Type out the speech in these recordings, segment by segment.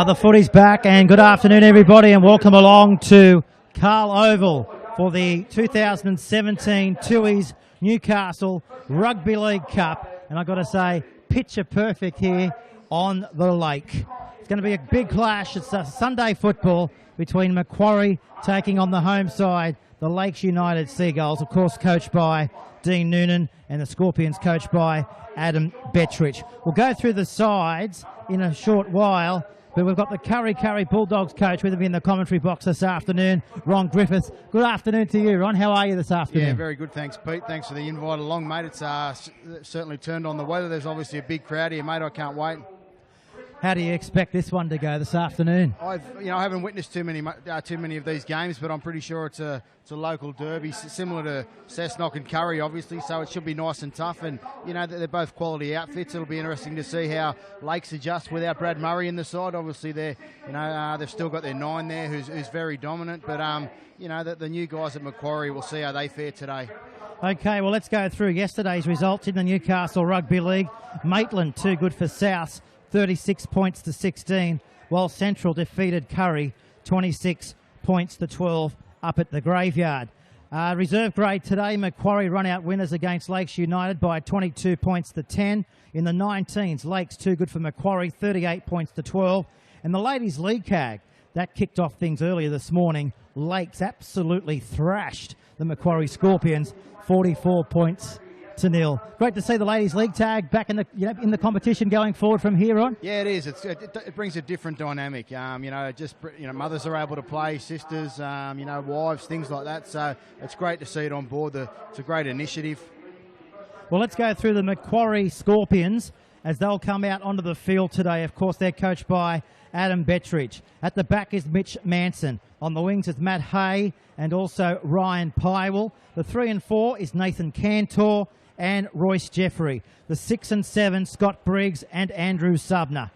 The footy's back, and good afternoon everybody, and welcome along to Carl Oval for the 2017 Tui's Newcastle Rugby League Cup. And I've got to say, picture perfect here on the lake. It's going to be a big clash. It's a Sunday football between Macquarie taking on the home side, the Lakes United Seagulls, of course coached by Dean Noonan, and the Scorpions coached by Adam Bettrich. We'll go through the sides in a short while, but we've got the Curry Bulldogs coach with me in the commentary box this afternoon, Ron Griffith. Good afternoon to you, Ron. How are you this afternoon? Yeah, very good, thanks, Pete. Thanks for the invite along, mate. It's certainly turned on the weather. There's obviously a big crowd here, mate. I can't wait. How do you expect this one to go this afternoon? I haven't witnessed too many of these games, but I'm pretty sure it's a local derby, similar to Cessnock and Curry, obviously. So it should be nice and tough, and they're both quality outfits. It'll be interesting to see how Lakes adjust without Brad Murray in the side. Obviously, they've still got their 9 there, who's very dominant. But the new guys at Macquarie, we'll see how they fare today. Okay, well let's go through yesterday's results in the Newcastle Rugby League. Maitland too good for South, 36 points to 16, while Central defeated Curry 26 points to 12 up at the Graveyard. Reserve grade today, Macquarie run out winners against Lakes United by 22 points to 10. In the 19s, Lakes too good for Macquarie, 38 points to 12. And the Ladies League CAG, that kicked off things earlier this morning. Lakes absolutely thrashed the Macquarie Scorpions, 44 points to 0. Great to see the Ladies League tag back in the competition going forward from here on. Yeah, it is. It brings a different dynamic. Mothers are able to play, sisters, wives, things like that. So it's great to see it on board. It's a great initiative. Well, let's go through the Macquarie Scorpions as they'll come out onto the field today. Of course, they're coached by Adam Bettrich. At the back is Mitch Manson. On the wings is Matt Hay and also Ryan Pywell. The 3 and 4 is Nathan Cantor and Royce Jeffrey. The 6 and 7, Scott Briggs and Andrew Subner.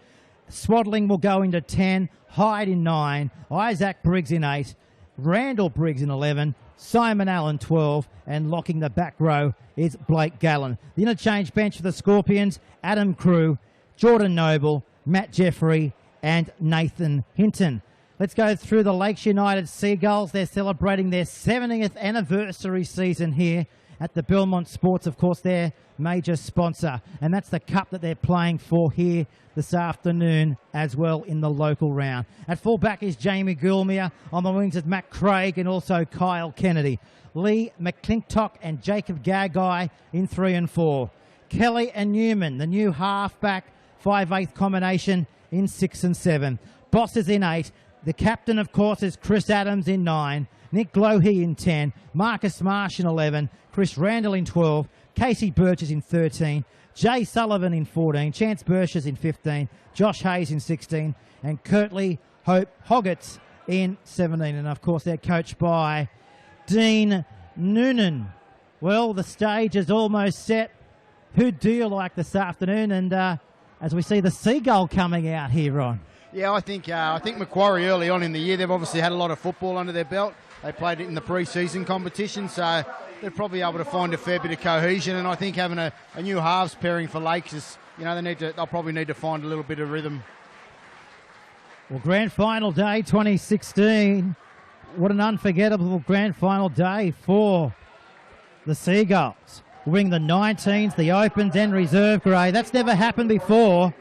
Swaddling will go into 10, Hyde in 9, Isaac Briggs in 8, Randall Briggs in 11, Simon Allen 12, and locking the back row is Blake Gallen. The interchange bench for the Scorpions, Adam Crew, Jordan Noble, Matt Jeffrey, and Nathan Hinton. Let's go through the Lakes United Seagulls. They're celebrating their 70th anniversary season here at the Belmont Sports, of course, their major sponsor. And that's the cup that they're playing for here this afternoon as well in the local round. At fullback is Jamie Gulmere. On the wings is Matt Craig and also Kyle Kennedy. Lee McClintock and Jacob Gagai in 3 and 4. Kelly and Newman, the new halfback, 5/8 combination in 6 and 7. Boss is in 8. The captain, of course, is Chris Adams in 9. Nick Glowhey in 10, Marcus Marsh in 11, Chris Randall in 12, Casey Burgess in 13, Jay Sullivan in 14, Chance Burgess in 15, Josh Hayes in 16, and Curtly Hope Hoggets in 17. And, of course, they're coached by Dean Noonan. Well, the stage is almost set. Who do you like this afternoon? And as we see the Seagull coming out here, Ron. Yeah, I think Macquarie early on in the year, they've obviously had a lot of football under their belt. They played it in the pre-season competition, so they're probably able to find a fair bit of cohesion. And I think having a new halves pairing for Lakes is, they'll probably need to find a little bit of rhythm. Well, Grand Final Day 2016. What an unforgettable Grand Final day for the Seagulls. Winning the 19s, the Opens and reserve grade. That's never happened before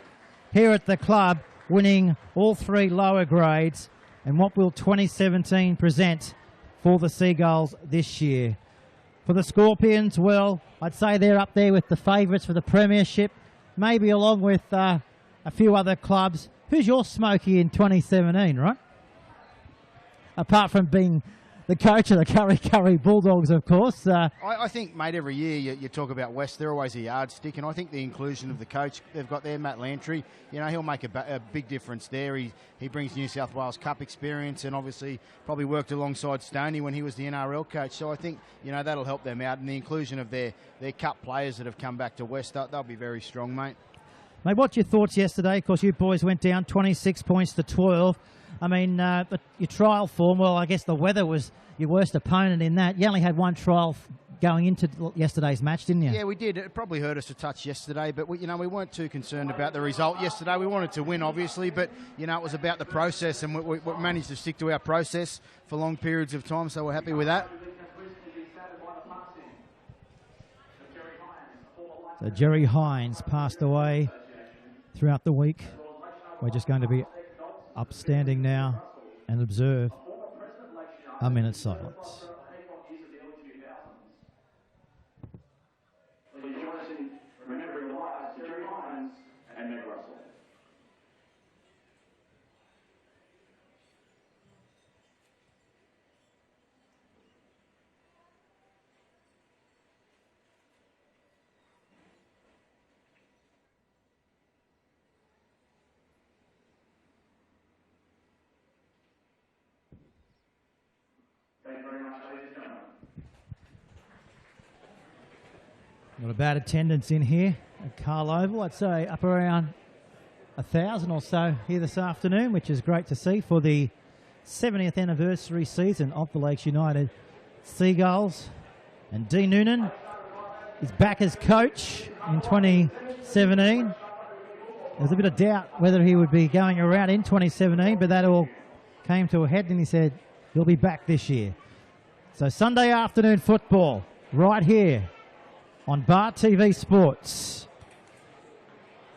here at the club, winning all 3 lower grades. And what will 2017 present for the Seagulls this year? For the Scorpions, well, I'd say they're up there with the favourites for the premiership, maybe along with a few other clubs. Who's your smoky in 2017, right? Apart from being the coach of the Curry Bulldogs, of course. I think, mate, every year you talk about West, they're always a yardstick, and I think the inclusion of the coach they've got there, Matt Lantry, he'll make a big difference there. He brings New South Wales Cup experience, and obviously probably worked alongside Stoney when he was the NRL coach. So I think that'll help them out, and the inclusion of their Cup players that have come back to West, they'll be very strong, mate. Mate, what's your thoughts yesterday? Of course, you boys went down 26 points to 12. I mean, but your trial form, well, I guess the weather was your worst opponent in that. You only had one trial going into yesterday's match, didn't you? Yeah, we did. It probably hurt us a touch yesterday, but we weren't too concerned about the result yesterday. We wanted to win, obviously, but it was about the process, and we managed to stick to our process for long periods of time, so we're happy with that. So Jerry Hines passed away throughout the week. We're just going to be upstanding now and observe a minute's silence. Not a bad attendance in here at Carl Oval. I'd say up around 1,000 or so here this afternoon, which is great to see for the 70th anniversary season of the Lakes United Seagulls. And Dean Noonan is back as coach in 2017. There was a bit of doubt whether he would be going around in 2017, but that all came to a head and he said he'll be back this year. So Sunday afternoon football right here on Bar TV Sports.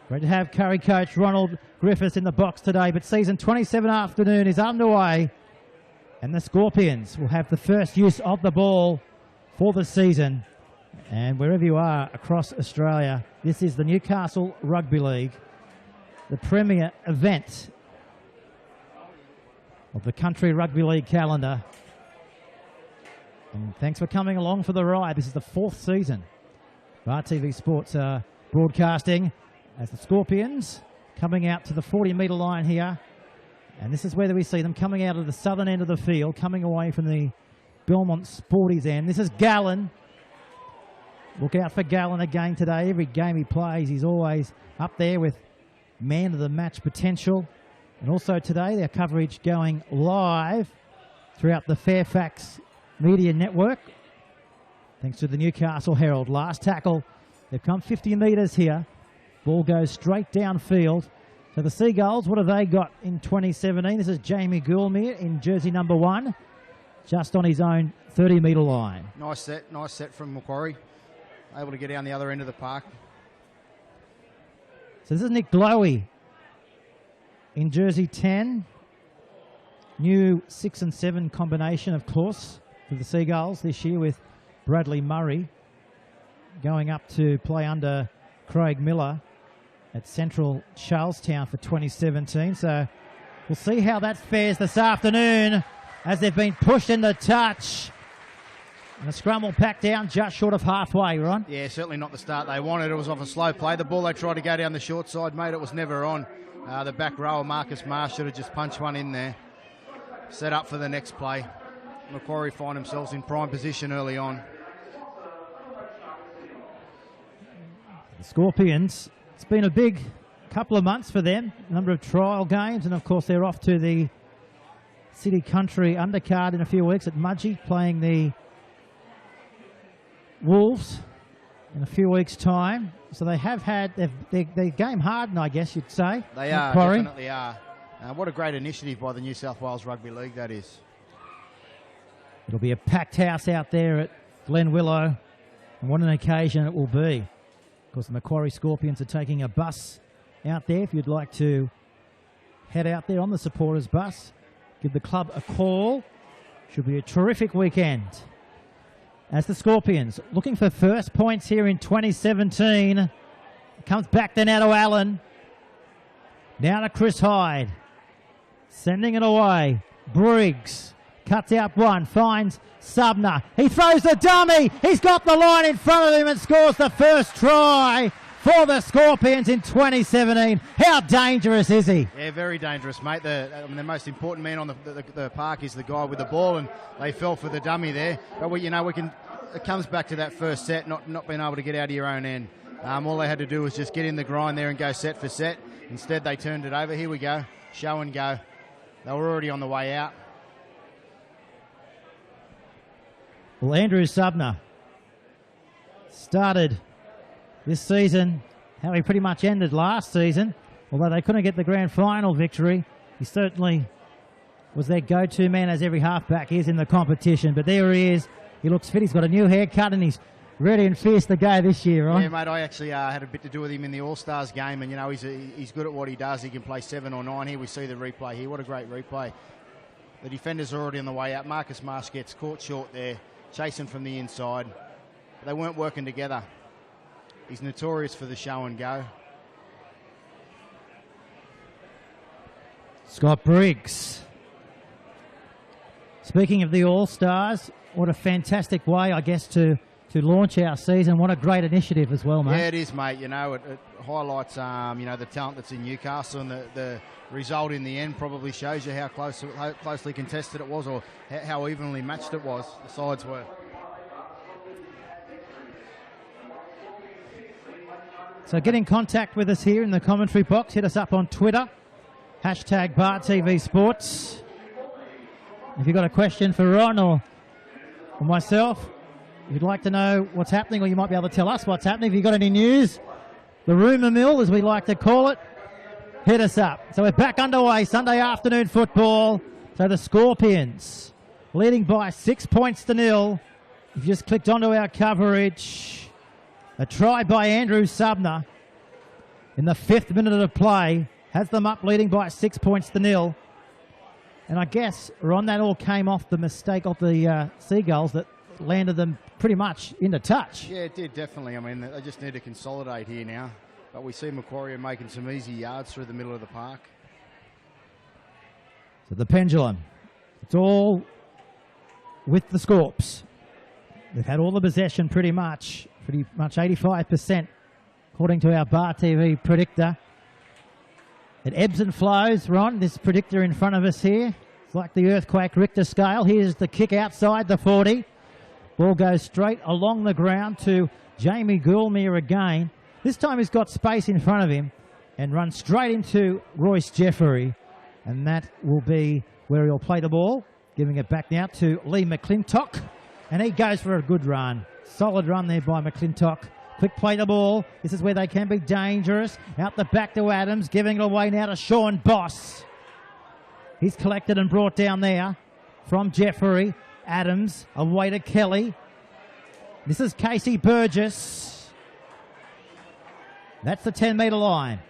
Great to have Curry coach Ronald Griffiths in the box today, but season 27 afternoon is underway and the Scorpions will have the first use of the ball for the season. And wherever you are across Australia, this is the Newcastle Rugby League, the premier event of the Country Rugby League calendar. And thanks for coming along for the ride. This is the 4th season. Bar TV Sports are broadcasting as the Scorpions coming out to the 40-metre line here. And this is where we see them coming out of the southern end of the field, coming away from the Belmont Sporties end. This is Gallen. Look out for Gallen again today. Every game he plays, he's always up there with man of the match potential. And also today, their coverage going live throughout the Fairfax Media Network. Thanks to the Newcastle Herald. Last tackle. They've come 50 metres here. Ball goes straight downfield. So the Seagulls, what have they got in 2017? This is Jamie Goulmere in jersey number 1, just on his own 30-metre line. Nice set from Macquarie. Able to get down the other end of the park. So this is Nick Glowey in jersey 10. New 6 and 7 combination, of course, for the Seagulls this year with Bradley Murray going up to play under Craig Miller at Central Charlestown for 2017. So we'll see how that fares this afternoon as they've been pushed into touch. And the scrum will pack down just short of halfway, Ron. Yeah, certainly not the start they wanted. It was off a slow play. The ball they tried to go down the short side, mate, it was never on. The back rower, Marcus Marsh, should have just punched one in there. Set up for the next play. Macquarie find themselves in prime position early on. The Scorpions, it's been a big couple of months for them. A number of trial games, and of course they're off to the City Country undercard in a few weeks at Mudgee, playing the Wolves in a few weeks' time. So they have had, they're game hardened, I guess you'd say. They are, Macquarie. definitely are. What a great initiative by the New South Wales Rugby League that is. It'll be a packed house out there at Glen Willow, and what an occasion it will be. Of course, the Macquarie Scorpions are taking a bus out there. If you'd like to head out there on the supporters bus, give the club a call. Should be a terrific weekend. As the Scorpions looking for first points here in 2017. It comes back then out to Allen. Now to Chris Hyde. Sending it away. Briggs cuts out one, finds Subner. He throws the dummy. He's got the line in front of him and scores the first try for the Scorpions in 2017. How dangerous is he? Yeah, very dangerous, mate. The most important man on the park is the guy with the ball, and they fell for the dummy there. But it comes back to that first set, not being able to get out of your own end. All they had to do was just get in the grind there and go set for set. Instead, they turned it over. Here we go. Show and go. They were already on the way out. Well, Andrew Subner started this season how he pretty much ended last season. Although they couldn't get the grand final victory, he certainly was their go-to man, as every halfback is in the competition. But there he is. He looks fit. He's got a new haircut and he's ready and fierce to go this year, right? Yeah, mate, I actually had a bit to do with him in the All-Stars game, and, you know, he's good at what he does. He can play 7 or 9. Here we see the replay here. What a great replay. The defenders are already on the way out. Marcus Marsh gets caught short there, chasing from the inside. But they weren't working together. He's notorious for the show and go. Scott Briggs. Speaking of the All-Stars, what a fantastic way, I guess, to launch our season. What a great initiative as well, mate. Yeah, it is, mate. You know, it highlights, you know, the talent that's in Newcastle, and the result in the end probably shows you how closely contested it was, or how evenly matched it was, the sides were. So get in contact with us here in the commentary box. Hit us up on Twitter, #BarTVSports. If you've got a question for Ron or myself, if you'd like to know what's happening, or you might be able to tell us what's happening, if you've got any news, the rumour mill, as we like to call it, hit us up. So we're back underway, Sunday afternoon football. So the Scorpions leading by 6 points to 0. If you just clicked onto our coverage, a try by Andrew Subner in the 5th minute of play has them up leading by 6 points to 0. And I guess, Ron, that all came off the mistake of the Seagulls that landed them pretty much into touch. Yeah, it did, definitely. I mean, they just need to consolidate here now. But we see Macquarie making some easy yards through the middle of the park. So the pendulum, it's all with the Scorps. They've had all the possession pretty much 85%, according to our Bar TV predictor. It ebbs and flows, Ron, this predictor in front of us here. It's like the earthquake Richter scale. Here's the kick outside the 40. Ball goes straight along the ground to Jamie Goulmere again. This time he's got space in front of him and runs straight into Royce Jeffrey. And that will be where he'll play the ball, giving it back now to Lee McClintock. And he goes for a good run. Solid run there by McClintock. Quick play the ball. This is where they can be dangerous. Out the back to Adams, giving it away now to Sean Boss. He's collected and brought down there from Jeffrey. Adams away to Kelly. This is Casey Burgess. That's the 10-metre line.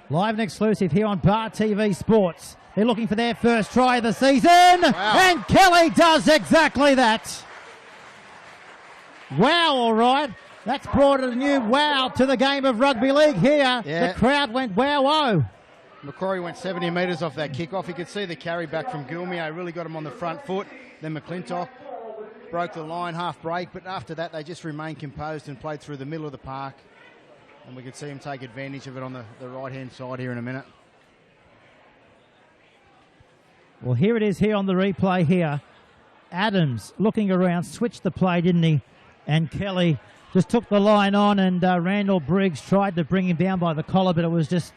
Live and exclusive here on Bar TV Sports. They're looking for their first try of the season. Wow. And Kelly does exactly that. Wow, all right. That's brought a new wow to the game of rugby league here. Yeah. The crowd went wow-oh. Macquarie went 70 metres off that kickoff. You could see the carry back from Goulmere. Really got him on the front foot. Then McClintock broke the line, half break. But after that, they just remained composed and played through the middle of the park. And we could see him take advantage of it on the right-hand side here in a minute. Well, here it is here on the replay here. Adams looking around, switched the play, didn't he? And Kelly just took the line on, and Randall Briggs tried to bring him down by the collar, but it was just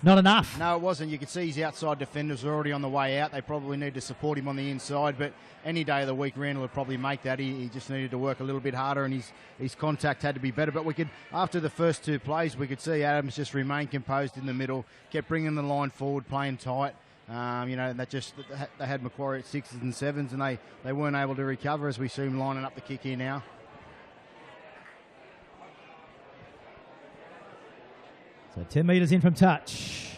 not enough. No, it wasn't. You could see his outside defenders were already on the way out. They probably need to support him on the inside, but any day of the week, Randall would probably make that. He just needed to work a little bit harder, and his contact had to be better. But we could, after the first two plays, we could see Adams just remain composed in the middle, kept bringing the line forward, playing tight. You know, and they had Macquarie at 6s and 7s, and they weren't able to recover, as we see him lining up the kick here now. So 10 metres in from touch.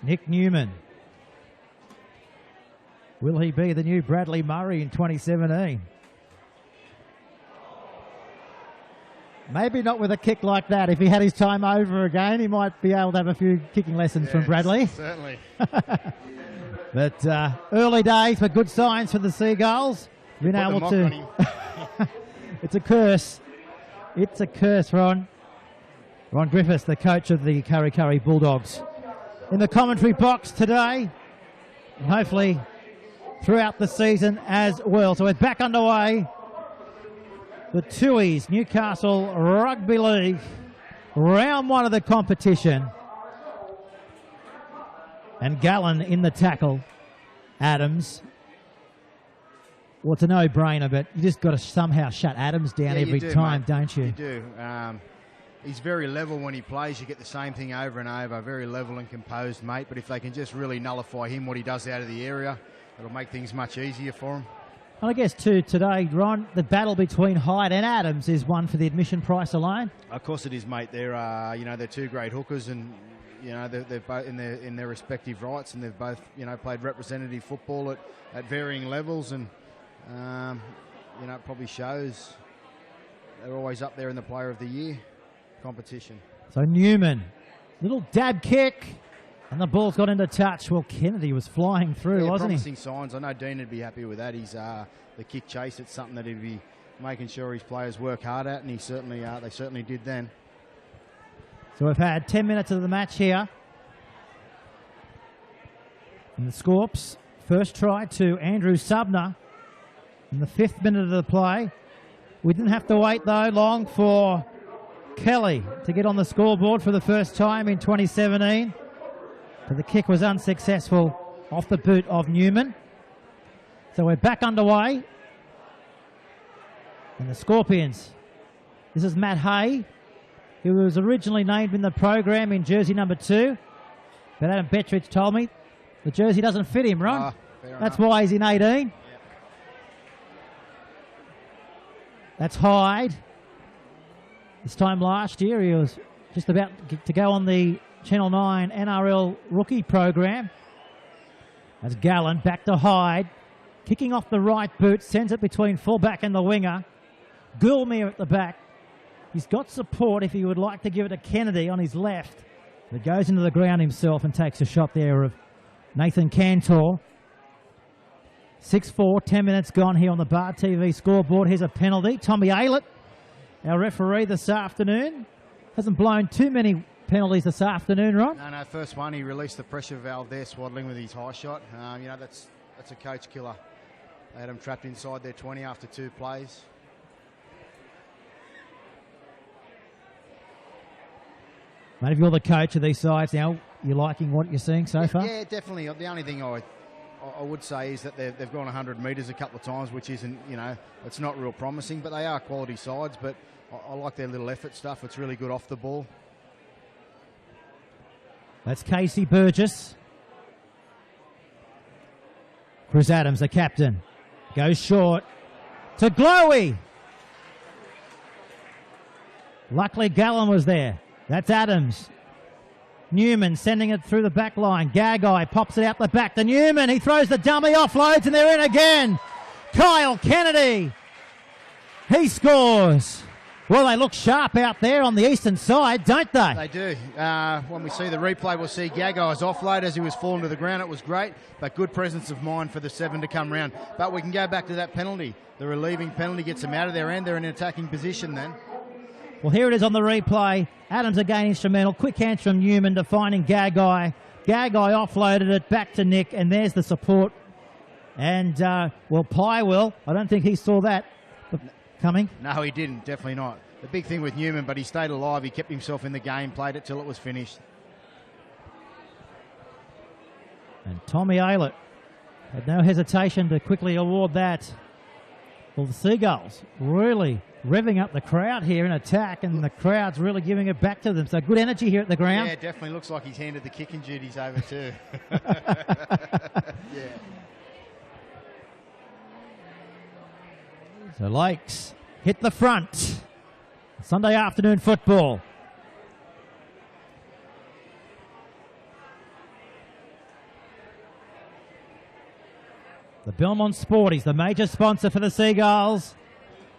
Nick Newman. Will he be the new Bradley Murray in 2017? Maybe not with a kick like that. If he had his time over again, he might be able to have a few kicking lessons from Bradley. Certainly. But early days, but good signs for the Seagulls. Been able to. It's a curse. It's a curse, Ron. Ron Griffiths, the coach of the Curry Curry Bulldogs, in the commentary box today, and hopefully throughout the season as well. So we're back underway. The Tuies, Newcastle Rugby League, round 1 of the competition. And Gallen in the tackle. Adams. Well, it's a no-brainer, but you just got to somehow shut Adams down every time, mate. don't you? You do. He's very level when he plays. You get the same thing over and over. Very level and composed, mate. But if they can just really nullify him, what he does out of the area, it'll make things much easier for him. And I guess, too, today, Ron, the battle between Hyde and Adams is one for the admission price alone. Of course it is, mate. They're, they're two great hookers, and they're both in their respective rights, and they've both, played representative football at varying levels, and it probably shows they're always up there in the Player of the Year competition. So Newman, little dab kick, and the ball's got into touch. Well, Kennedy was flying through, wasn't he? Promising signs. I know Dean would be happy with that. He's the kick chase. It's something that he'd be making sure his players work hard at, and they certainly did then. So we've had 10 minutes of the match here. And the Scorps, first try to Andrew Subner in the 5th minute of the play. We didn't have to wait, though, long for Kelly to get on the scoreboard for the first time in 2017. But the kick was unsuccessful off the boot of Newman. So we're back underway. And the Scorpions. This is Matt Hay, who was originally named in the program in jersey number 2. But Adam Bettridge told me the jersey doesn't fit him, Ron. That's why he's in 18. Yep. That's Hyde. This time last year, he was just about to go on the Channel 9 NRL rookie program. As Gallen back to Hyde, kicking off the right boot, sends it between fullback and the winger. Gulmere at the back. He's got support if he would like to give it to Kennedy on his left. But goes into the ground himself and takes a shot there of Nathan Cantor. 6-4, 10 minutes gone here on the Bar TV scoreboard. Here's a penalty. Tommy Aylett, our referee this afternoon, hasn't blown too many penalties this afternoon, Ron. No, first one, he released the pressure valve there, swaddling with his high shot. That's a coach killer. They had him trapped inside their 20 after 2 plays. Mate, if you're the coach of these sides now, you're liking what you're seeing so far? Yeah, definitely. The only thing I would say is that they've gone 100 metres a couple of times, which isn't, it's not real promising, but they are quality sides. But I like their little effort stuff. It's really good off the ball. That's Casey Burgess. Chris Adams, the captain, goes short to Glowy. Luckily, Gallen was there. That's Adams. Newman sending it through the back line. Gagai pops it out the back to Newman. He throws the dummy, offloads, and they're in again. Kyle Kennedy. He scores. Well, they look sharp out there on the eastern side, don't they? They do. When we see the replay, we'll see Gagai's offload as he was falling to the ground. It was great, but good presence of mind for the 7 to come round. But we can go back to that penalty. The relieving penalty gets them out of their end. They're in an attacking position then. Well, here it is on the replay. Adams again instrumental. Quick hands from Newman to finding Gagai. Gagai offloaded it back to Nick, and there's the support. And, Pye will. I don't think he saw that coming. No, he didn't. Definitely not. The big thing with Newman, but he stayed alive. He kept himself in the game, played it till it was finished. And Tommy Aylett had no hesitation to quickly award that. Well, the Seagulls really revving up the crowd here in attack, and the crowd's really giving it back to them. So good energy here at the ground. Yeah, it definitely looks like he's handed the kicking duties over too. Yeah. So Lakes hit the front. Sunday afternoon football. The Belmont Sporties, the major sponsor for the Seagulls.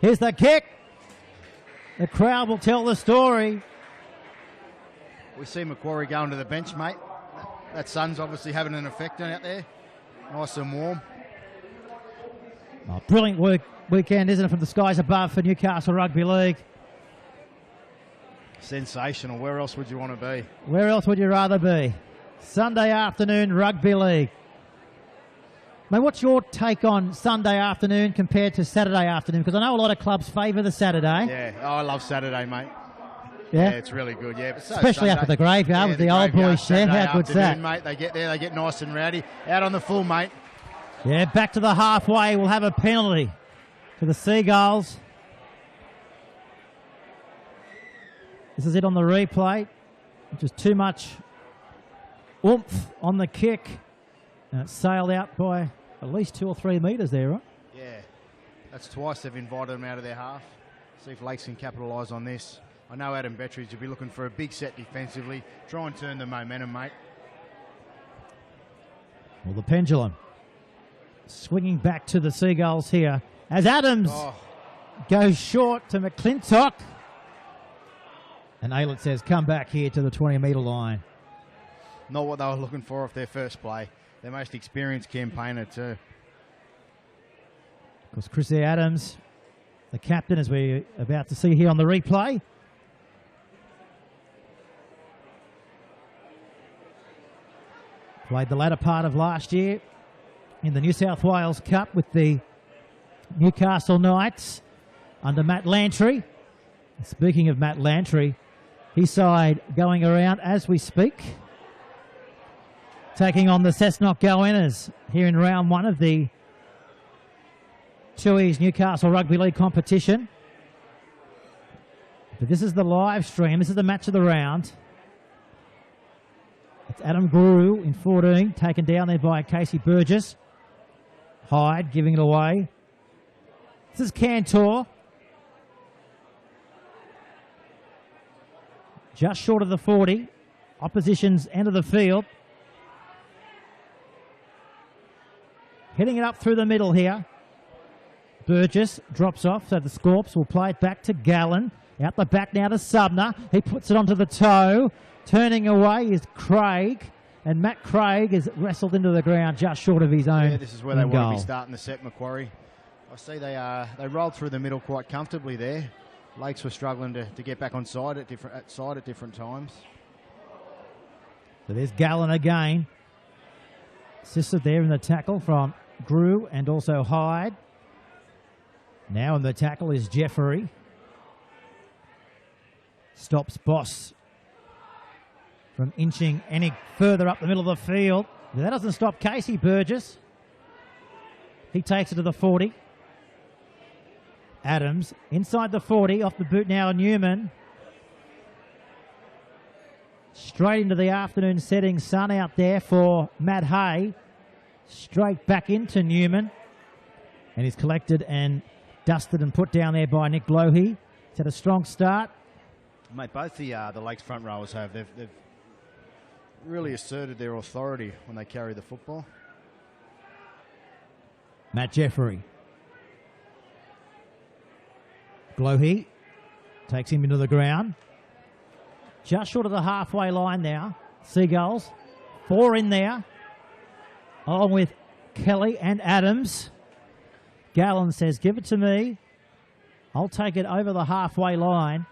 Here's the kick. The crowd will tell the story. We see Macquarie going to the bench, mate. That sun's obviously having an effect out there. Nice and warm. Oh, brilliant weekend, isn't it, from the skies above for Newcastle Rugby League. Sensational. Where else would you want to be? Where else would you rather be? Sunday afternoon Rugby League. Mate, what's your take on Sunday afternoon compared to Saturday afternoon? Because I know a lot of clubs favour the Saturday. Yeah, I love Saturday, mate. Yeah, it's really good. Yeah, but especially Sunday, up at the graveyard with the old boys share. How good's that, mate? They get there, they get nice and rowdy. Out on the full, mate. Yeah, back to the halfway. We'll have a penalty to the Seagulls. This is it on the replay. Just too much oomph on the kick. And it sailed out by at least 2 or 3 metres there, right? Yeah, that's twice they've invited them out of their half. See if Lakes can capitalise on this. I know Adam Bettridge will be looking for a big set defensively. Try and turn the momentum, mate. Well, the pendulum swinging back to the Seagulls here as Adams goes short to McClintock. And Aylett says, come back here to the 20-metre line. Not what they were looking for off their first play. Their most experienced campaigner too. Of course, Chris Adams, the captain, as we're about to see here on the replay. Played the latter part of last year in the New South Wales Cup with the Newcastle Knights under Matt Lantry. Speaking of Matt Lantry, his side going around as we speak, taking on the Cessnock Goannas here in round 1 of the Tui's Newcastle Rugby League competition. But this is the live stream. This is the match of the round. It's Adam Guru in 14, taken down there by Casey Burgess. Hyde giving it away. This is Cantor. Just short of the 40. Opposition's end of the field. Hitting it up through the middle here. Burgess drops off, so the Scorps will play it back to Gallen. Out the back now to Subner. He puts it onto the toe. Turning away is Craig. And Matt Craig is wrestled into the ground just short of his own. Yeah, this is where they want goal. to be starting the set, Macquarie. I see they rolled through the middle quite comfortably there. Lakes were struggling to get back on side at different times. So there's Gallen again. Assisted there in the tackle from Grew and also Hyde. Now in the tackle is Jeffrey. Stops Boss from inching any further up the middle of the field. But that doesn't stop Casey Burgess. He takes it to the 40. Adams inside the 40, off the boot now Newman. Straight into the afternoon setting sun out there for Matt Hay. Straight back into Newman. And he's collected and dusted and put down there by Nick Lohe. He's had a strong start. Mate, both the Lakes front rowers have. They've really asserted their authority when they carry the football. Matt Jeffrey. Glohe takes him into the ground. Just short of the halfway line now. Seagulls. 4 in there. Along with Kelly and Adams. Gallen says, give it to me. I'll take it over the halfway line.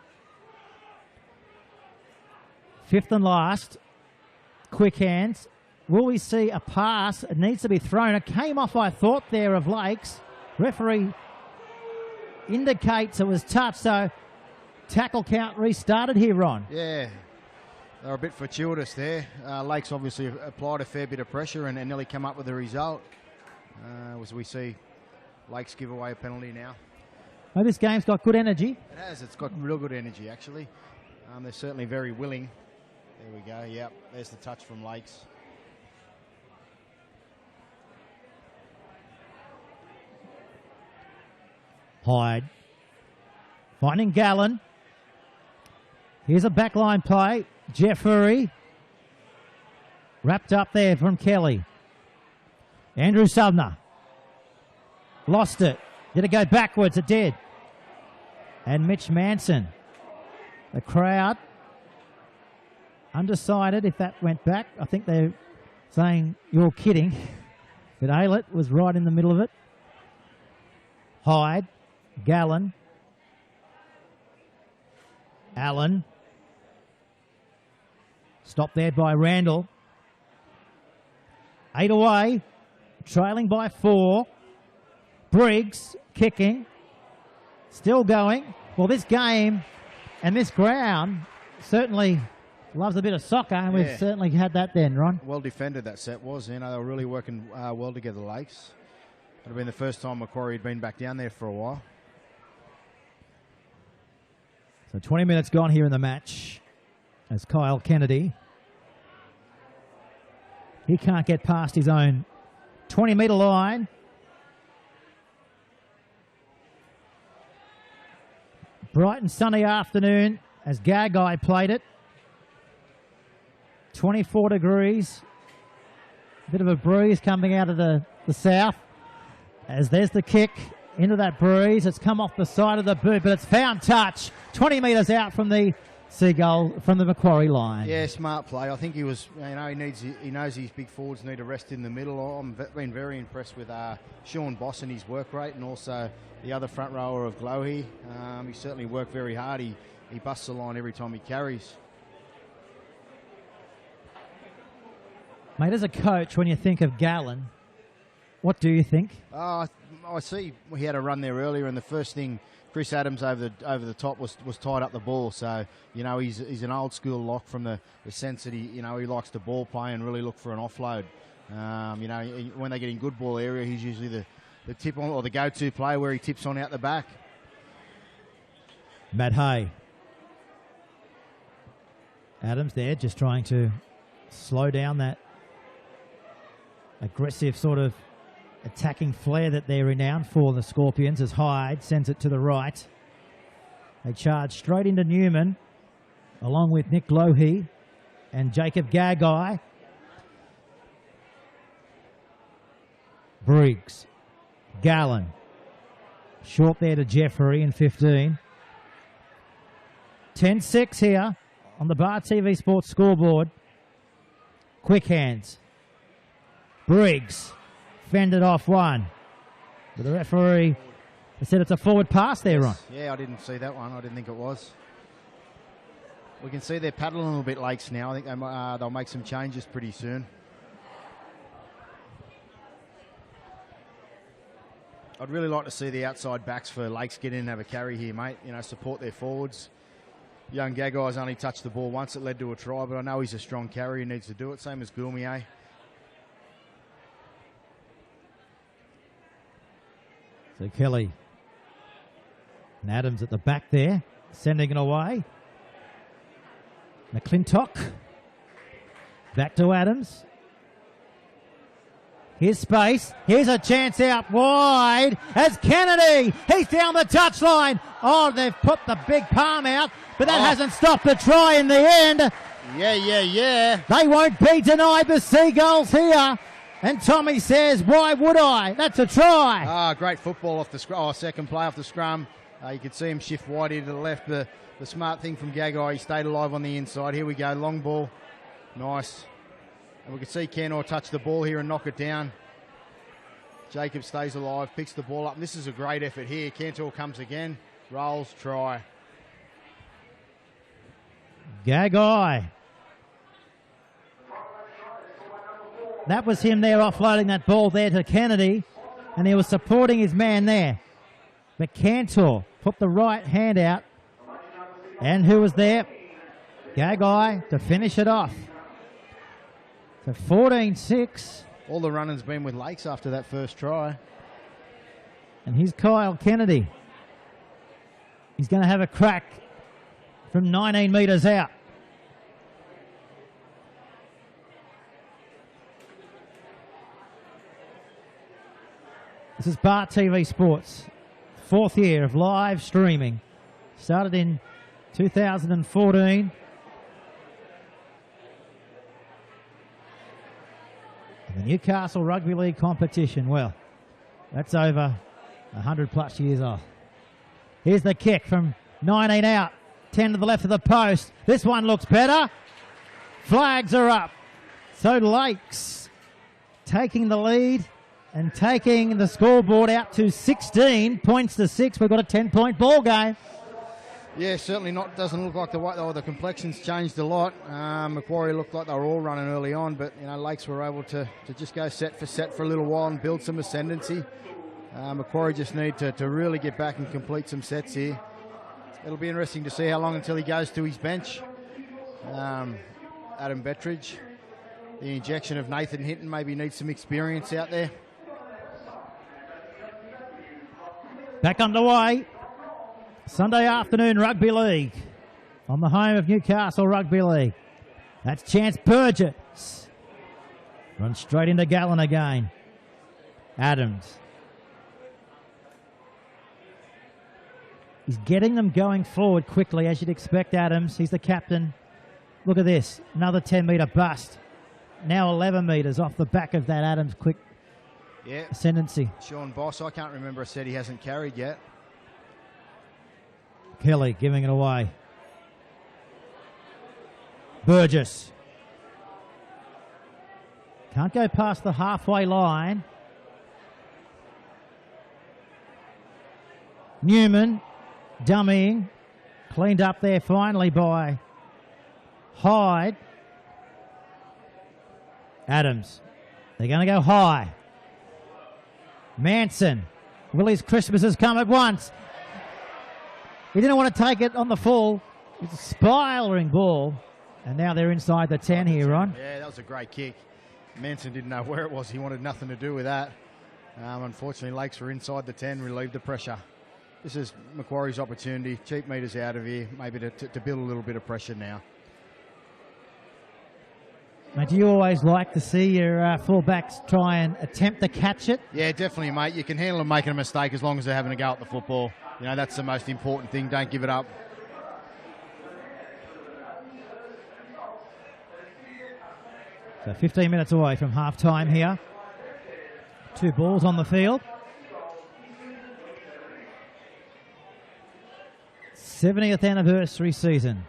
5th and last. Quick hands. Will we see a pass? It needs to be thrown. It came off, I thought, there of Lakes. Referee indicates it was touched, so tackle count restarted here, Ron. Yeah, they were a bit fortuitous there. Lakes obviously applied a fair bit of pressure and nearly come up with the result. As we see Lakes give away a penalty now. Oh, this game's got good energy. It has. It's got real good energy, actually. They're certainly very willing. There we go. Yep, there's the touch from Lakes. Hyde. Finding Gallen. Here's a backline play. Jeffrey. Wrapped up there from Kelly. Andrew Subner. Lost it. Did it go backwards? It did. And Mitch Manson. The crowd undecided if that went back. I think they're saying, you're kidding. But Aylett was right in the middle of it. Hyde. Gallen. Allen. Stopped there by Randall. 8 away. Trailing by 4. Briggs kicking. Still going. Well, this game and this ground certainly loves a bit of soccer, and we've certainly had that then, Ron. Well defended that set was. They were really working well together, Lakes. have been the first time Macquarie had been back down there for a while. So 20 minutes gone here in the match as Kyle Kennedy, he can't get past his own 20-metre line. Bright and sunny afternoon as Gagai played it. 24 degrees. A bit of a breeze coming out of the south. As there's the kick into that breeze. It's come off the side of the boot, but it's found touch. 20 metres out from the Seagull, from the Macquarie line. Yeah, smart play. I think he was, he knows his big forwards need a rest in the middle. I've been very impressed with Sean Boss and his work rate, and also the other front rower of Glowy. He certainly worked very hard. He busts the line every time he carries. Mate, as a coach, when you think of Gallen, what do you think? I see he had a run there earlier, and the first thing Chris Adams over the top was tied up the ball. So he's an old school lock from the sense that he likes to ball play and really look for an offload. When they get in good ball area, he's usually the tip on or the go-to player where he tips on out the back. Matt Hay. Adams there just trying to slow down that aggressive sort of attacking flair that they're renowned for, the Scorpions, as Hyde sends it to the right. They charge straight into Newman, along with Nick Lohe and Jacob Gagai. Briggs, Gallen, short there to Jeffrey in 15. 10-6 here on the Bar TV Sports scoreboard. Quick hands. Briggs fended off one. But the referee said it's a forward pass there, Ron. Yeah, I didn't see that one. I didn't think it was. We can see they're paddling a little bit Lakes now. I think they'll make some changes pretty soon. I'd really like to see the outside backs for Lakes get in and have a carry here, mate. Support their forwards. Young Gagai's only touched the ball once. It led to a try, but I know he's a strong carrier. He needs to do it. Same as Gourmier. So Kelly and Adams at the back there, sending it away. McClintock. Back to Adams. Here's space. Here's a chance out wide as Kennedy. He's down the touchline. Oh, they've put the big palm out, but that hasn't stopped the try in the end. Yeah. They won't be denied, the Seagulls here. And Tommy says, why would I? That's a try. Great football off the scrum. Second play off the scrum. You could see him shift wide here to the left. The smart thing from Gagai, he stayed alive on the inside. Here we go, long ball. Nice. And we can see Canor touch the ball here and knock it down. Jacob stays alive, picks the ball up. And this is a great effort here. Cantor comes again, rolls, try. Gagai. That was him there offloading that ball there to Kennedy, and he was supporting his man there. But Cantor put the right hand out, and who was there? Gagai to finish it off. So 14-6. All the running's been with Lakes after that first try. And here's Kyle Kennedy. He's going to have a crack from 19 metres out. This is Bar TV Sports, 4th year of live streaming. Started in 2014. And the Newcastle Rugby League competition, well, that's over 100 plus years old. Here's the kick from 19 out, 10 to the left of the post. This one looks better. Flags are up. So Lakes taking the lead and taking the scoreboard out to 16 points to 6. We've got a 10-point ball game. Yeah, certainly not. Doesn't look like the complexion's changed a lot. Macquarie looked like they were all running early on, but Lakes were able to just go set for a little while and build some ascendancy. Macquarie just need to really get back and complete some sets here. It'll be interesting to see how long until he goes to his bench. Adam Bettridge, the injection of Nathan Hinton maybe needs some experience out there. Back underway. Sunday afternoon rugby league on the home of Newcastle Rugby League. That's Chance Burgess. Runs straight into Gallen again. Adams. He's getting them going forward quickly, as you'd expect. Adams, he's the captain. Look at this, another 10-metre bust. Now 11 metres off the back of that Adams quick ascendancy. Sean Boss, I can't remember a set he hasn't carried yet. Kelly giving it away. Burgess. Can't go past the halfway line. Newman dummying. Cleaned up there finally by Hyde. Adams. They're going to go high. Manson. Willie's Christmas has come at once. He didn't want to take it on the full. It's a spiraling ball. And now they're inside the 10 here, Ron. Yeah, that was a great kick. Manson didn't know where it was. He wanted nothing to do with that. Unfortunately, Lakes were inside the 10, relieved the pressure. This is Macquarie's opportunity. Cheap meters out of here, maybe to build a little bit of pressure now. Mate, do you always like to see your fullbacks try and attempt to catch it? Yeah, definitely, mate. You can handle them making a mistake as long as they're having a go at the football. You know, that's the most important thing. Don't give it up. So 15 minutes away from half-time here. 2 balls on the field. 70th anniversary season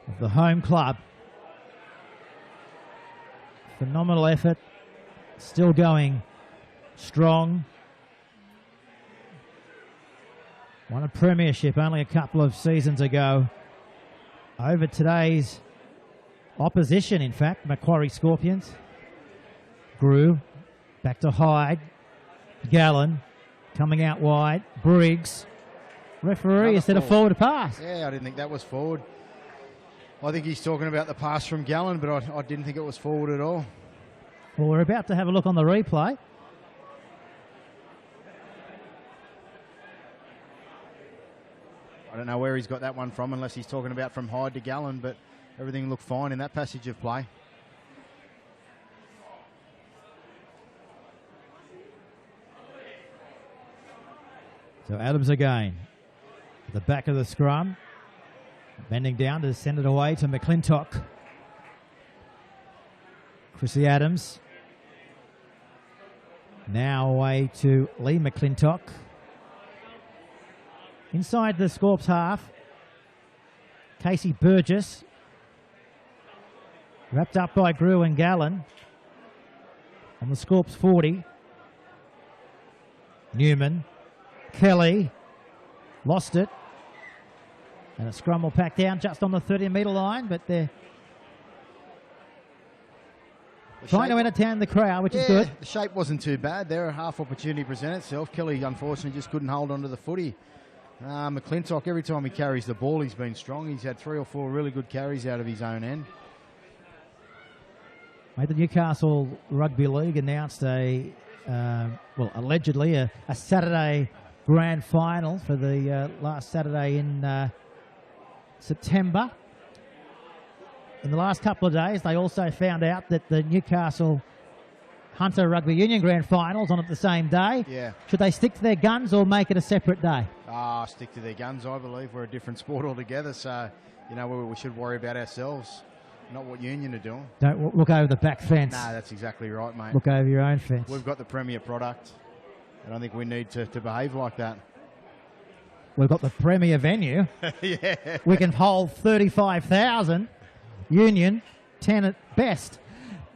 of the home club. Phenomenal effort. Still going strong. Won a premiership only a couple of seasons ago. Over today's opposition, in fact, Macquarie Scorpions. Grew. Back to Hyde. Gallen. Coming out wide. Briggs. Referee instead of forward pass. Yeah, I didn't think that was forward. I think he's talking about the pass from Gallen, but I didn't think it was forward at all. Well, we're about to have a look on the replay. I don't know where he's got that one from, unless he's talking about from Hyde to Gallen, but everything looked fine in that passage of play. So Adams again. At the back of the scrum. Bending down to send it away to McClintock. Chrissy Adams. Now away to Lee McClintock. Inside the Scorps half. Casey Burgess. Wrapped up by Grew and Gallen. On the Scorps 40. Newman. Kelly. Lost it. And a scrum will pack down just on the 30-metre line, but they're trying to entertain the crowd, which is good. The shape wasn't too bad there. A half opportunity presented itself. Kelly, unfortunately, just couldn't hold onto the footy. McClintock, every time he carries the ball, he's been strong. He's had 3 or 4 really good carries out of his own end. Mate, the Newcastle Rugby League announced allegedly a Saturday grand final for the last Saturday in September. In the last couple of days, they also found out that the Newcastle Hunter Rugby Union Grand Finals on at the same day. Yeah. Should they stick to their guns or make it a separate day? Stick to their guns, I believe. We're a different sport altogether, so, you know, we should worry about ourselves, not what Union are doing. Don't look over the back fence. No, that's exactly right, mate. Look over your own fence. We've got the premier product. I don't think we need to behave like that. We've got the premier venue. Yeah. We can hold 35,000. Union, 10 at best.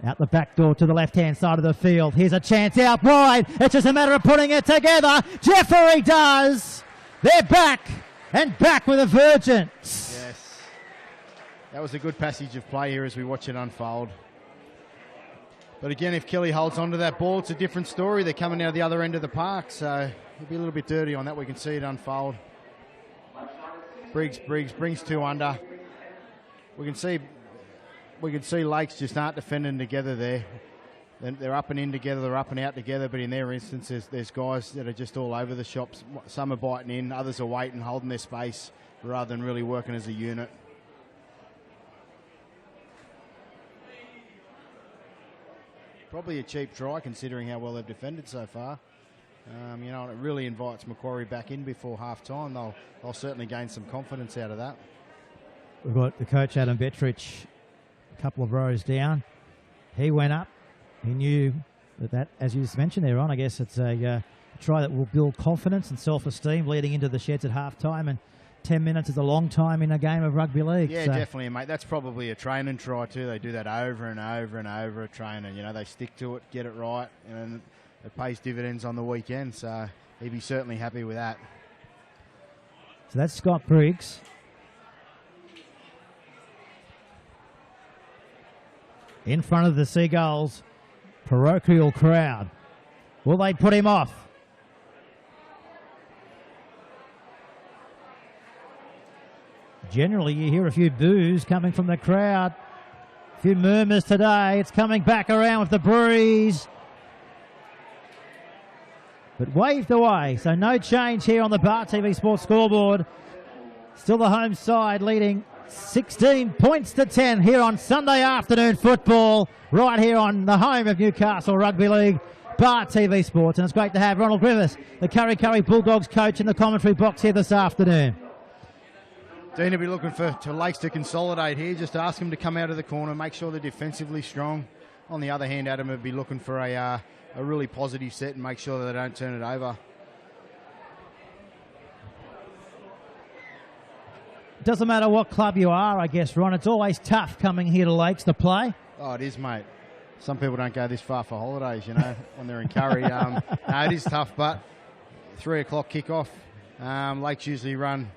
Out the back door to the left-hand side of the field. Here's a chance out wide. It's just a matter of putting it together. Jeffrey does. They're back and back with a vengeance. Yes. That was a good passage of play here as we watch it unfold. But again, if Kelly holds onto that ball, it's a different story. They're coming out the other end of the park, so he'll be a little bit dirty on that. We can see it unfold. Briggs brings 2 under. We can see Lakes just aren't defending together there. they're up and in together, they're up and out together, but in their instance, there's guys that are just all over the shops. Some are biting in, others are waiting, holding their space, rather than really working as a unit. Probably a cheap try, considering how well they've defended so far. You know, it really invites Macquarie back in before half-time. They'll certainly gain some confidence out of that. We've got the coach, Adam Bettrich, a couple of rows down. He went up. He knew that, as you just mentioned there, Ron, I guess it's a try that will build confidence and self-esteem leading into the sheds at half-time, and 10 minutes is a long time in a game of rugby league. Yeah, so definitely, mate. That's probably a training try too. They do that over and over and over at training. You know, they stick to it, get it right, and it pays dividends on the weekend. So he'd be certainly happy with that. So that's Scott Briggs. In front of the Seagulls parochial crowd. Will they put him off? Generally, you hear a few boos coming from the crowd. A few murmurs today. It's coming back around with the breeze. But waved away, so no change here on the Bar TV Sports scoreboard. Still the home side leading 16 points to 10 here on Sunday afternoon football, right here on the home of Newcastle Rugby League, Bar TV Sports. And it's great to have Ronald Griffiths, the Curry Bulldogs coach, in the commentary box here this afternoon. Dean will be looking to Lakes to consolidate here. Just ask them to come out of the corner, make sure they're defensively strong. On the other hand, Adam would be looking for a really positive set and make sure that they don't turn it over. Doesn't matter what club you are, I guess, Ron. It's always tough coming here to Lakes to play. Oh, it is, mate. Some people don't go this far for holidays, you know, when they're in Curry. No, it is tough, but 3 o'clock kickoff. Lakes usually run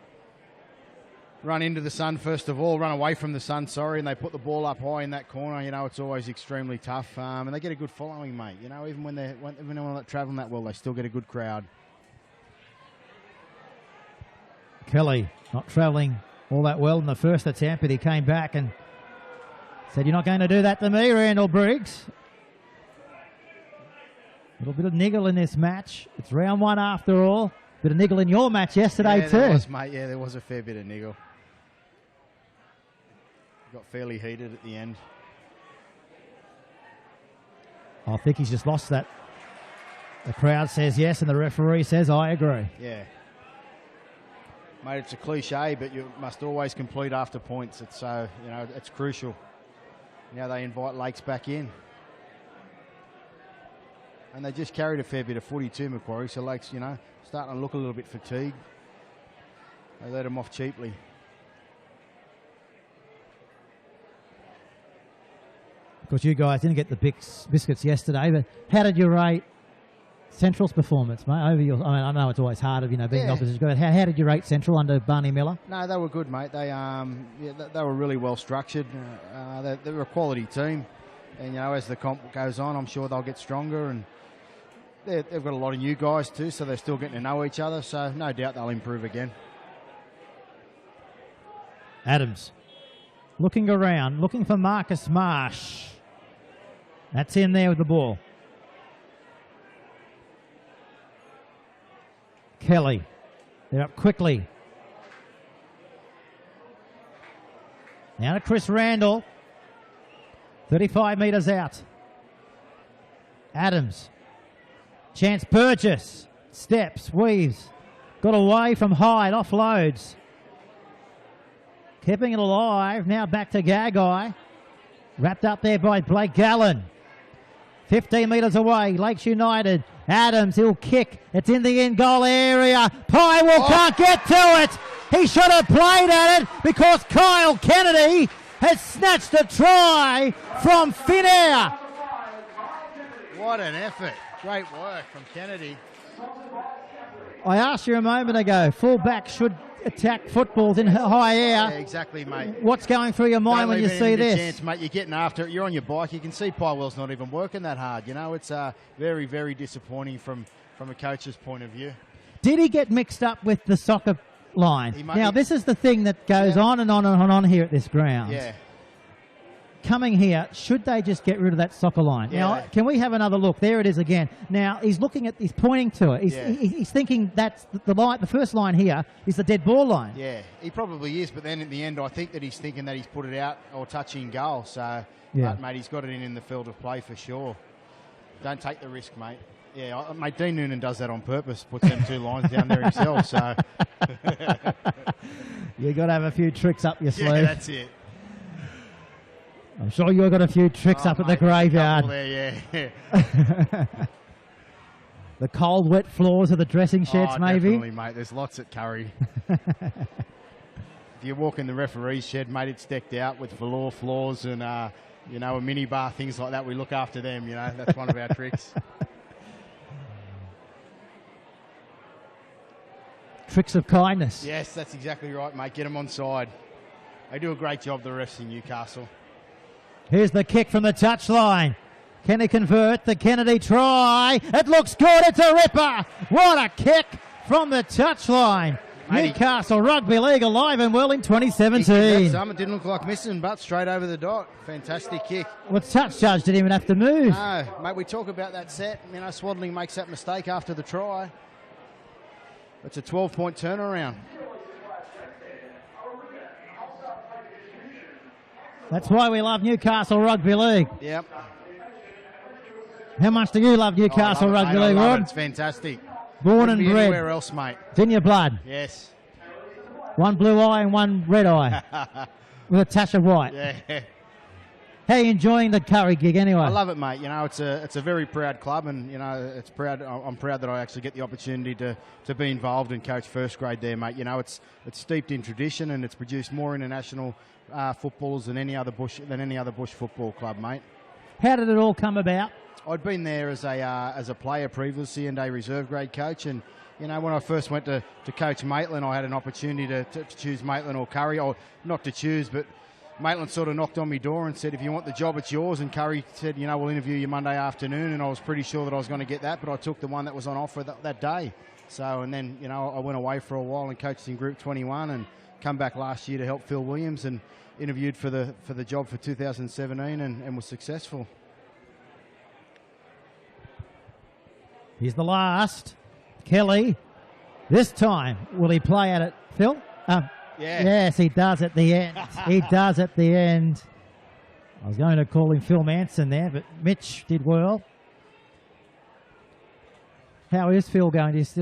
into the sun first of all, run away from the sun, and they put the ball up high in that corner. You know, it's always extremely tough, and they get a good following, mate. You know, even when they're not travelling that well, they still get a good crowd. Kelly not travelling all that well in the first attempt, but he came back and said, "You're not going to do that to me, Randall Briggs." A little bit of niggle in this match. It's round one after all. Bit of niggle in your match yesterday too. There was, mate. Yeah, there was a fair bit of niggle. Got fairly heated at the end. I think he's just lost that. The crowd says yes, and the referee says I agree. Yeah. Mate, it's a cliche, but you must always complete after points. It's it's crucial. Now they invite Lakes back in. And they just carried a fair bit of footy too, Macquarie, so Lakes, starting to look a little bit fatigued. They let them off cheaply. Of course, you guys didn't get the biscuits yesterday, but how did you rate Central's performance, mate? I know it's always hard of being opposition, but how did you rate Central under Barney Miller? No, they were good, mate. They were really well structured. They're a quality team, and as the comp goes on, I'm sure they'll get stronger. And they've got a lot of new guys too, so they're still getting to know each other. So no doubt they'll improve again. Adams looking around, looking for Marcus Marsh. That's in there with the ball. Kelly, they're up quickly. Now to Chris Randall. 35 metres out. Adams. Chance Burgess. Steps, weaves. Got away from Hyde, offloads. Keeping it alive. Now back to Gagai. Wrapped up there by Blake Gallen. 15 metres away, Lakes United. Adams, he'll kick. It's in the in-goal area. Pywell can't get to it. He should have played at it because Kyle Kennedy has snatched a try from thin air. What an effort. Great work from Kennedy. I asked you a moment ago, full-back should attack footballs in high air. Yeah, exactly, mate. What's going through your mind when you see this? Chance, mate. You're getting after it. You're on your bike. You can see Pywell's not even working that hard. It's very, very disappointing from a coach's point of view. Did he get mixed up with the soccer line? Now, this is the thing that goes on and on and on here at this ground. Yeah. coming here, should they just get rid of that soccer line? Yeah. Now, can we have another look? There it is again. Now, he's pointing to it. He's thinking that's the line. The first line here is the dead ball line. Yeah, he probably is, but then at the end, I think that he's thinking that he's put it out or touching goal. So, but, mate, he's got it in the field of play for sure. Don't take the risk, mate. Yeah, mate, Dean Noonan does that on purpose, puts them 2 lines down there himself. So, you got to have a few tricks up your sleeve. Yeah, that's it. I'm sure you've got a few tricks up at the graveyard. There, yeah. The cold, wet floors of the dressing sheds, maybe? Definitely, mate. There's lots at Curry. If you walk in the referee's shed, mate, it's decked out with velour floors and, you know, a mini bar, things like that. We look after them, you know. That's one of our tricks. Tricks of kindness. Yes, that's exactly right, mate. Get them on side. They do a great job, the refs in Newcastle. Here's the kick from the touchline. Can he convert? The Kennedy try. It looks good. It's a ripper. What a kick from the touchline. Newcastle Rugby League alive and well in 2017. It didn't look like missing, but straight over the dot. Fantastic kick. Well, touch judge didn't even have to move. No, mate, we talk about that set. You know, Swaddling makes that mistake after the try. It's a 12-point turnaround. That's why we love Newcastle Rugby League. Yep. How much do you love Newcastle Rugby League, Rod? It's fantastic. Born and bred. Anywhere else, mate. It's in your blood. Yes. One blue eye and one red eye. With a touch of white. Yeah. How are you enjoying the Curry gig anyway? I love it, mate. You know, it's a very proud club, and you know, it's proud. I'm proud that I actually get the opportunity to be involved and coach first grade there, mate. You know, it's steeped in tradition, and it's produced more international footballers than any other bush football club, mate. How did it all come about? I'd been there as a player previously and a reserve grade coach, and you know, when I first went to coach Maitland, I had an opportunity to choose Maitland or Curry, or not to choose, but Maitland sort of knocked on my door and said, if you want the job, it's yours. And Curry said, you know, we'll interview you Monday afternoon. And I was pretty sure that I was going to get that, but I took the one that was on offer that day. So, and then, you know, I went away for a while and coached in Group 21 and come back last year to help Phil Williams and interviewed for the job for 2017 and was successful. Here's the last. Kelly. This time, will he play at it, Phil? Yes, he does at the end. He does at the end. I was going to call him Phil Manson there, but Mitch did well. How is Phil going? Is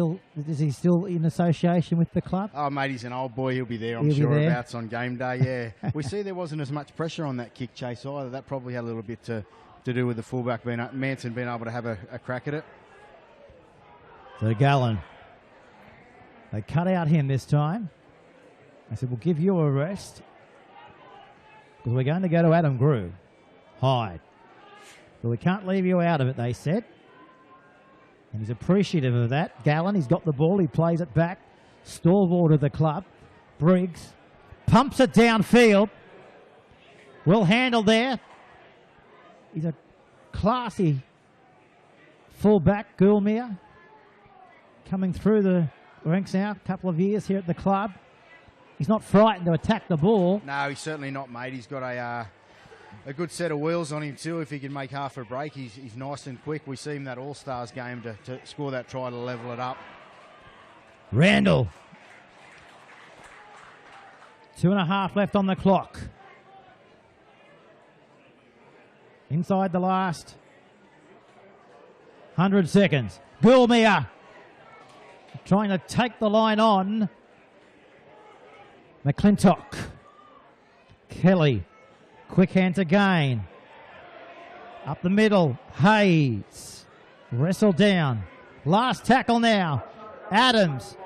he still in association with the club? Oh, mate, he's an old boy. He'll be there, I'm sure, abouts on game day, yeah. We see there wasn't as much pressure on that kick chase either. That probably had a little bit to do with the fullback, Manson being able to have a crack at it. So Gallen. They cut out him this time. I said, we'll give you a rest because we're going to go to Adam Grew. Hyde. So we can't leave you out of it, they said. And he's appreciative of that. Gallen, he's got the ball. He plays it back. Stalwart of the club. Briggs pumps it downfield. Well handled there. He's a classy fullback, Gulmere. Coming through the ranks now, a couple of years here at the club. He's not frightened to attack the ball. No, he's certainly not, mate. He's got a good set of wheels on him too. If he can make half a break, he's nice and quick. We see him that All-Stars game to score that try to level it up. Randall. 2.5 left on the clock. Inside the last 100 seconds. Gulmere trying to take the line on. McClintock. Kelly. Quick hands again. Up the middle. Hayes. Wrestled down. Last tackle now. Adams.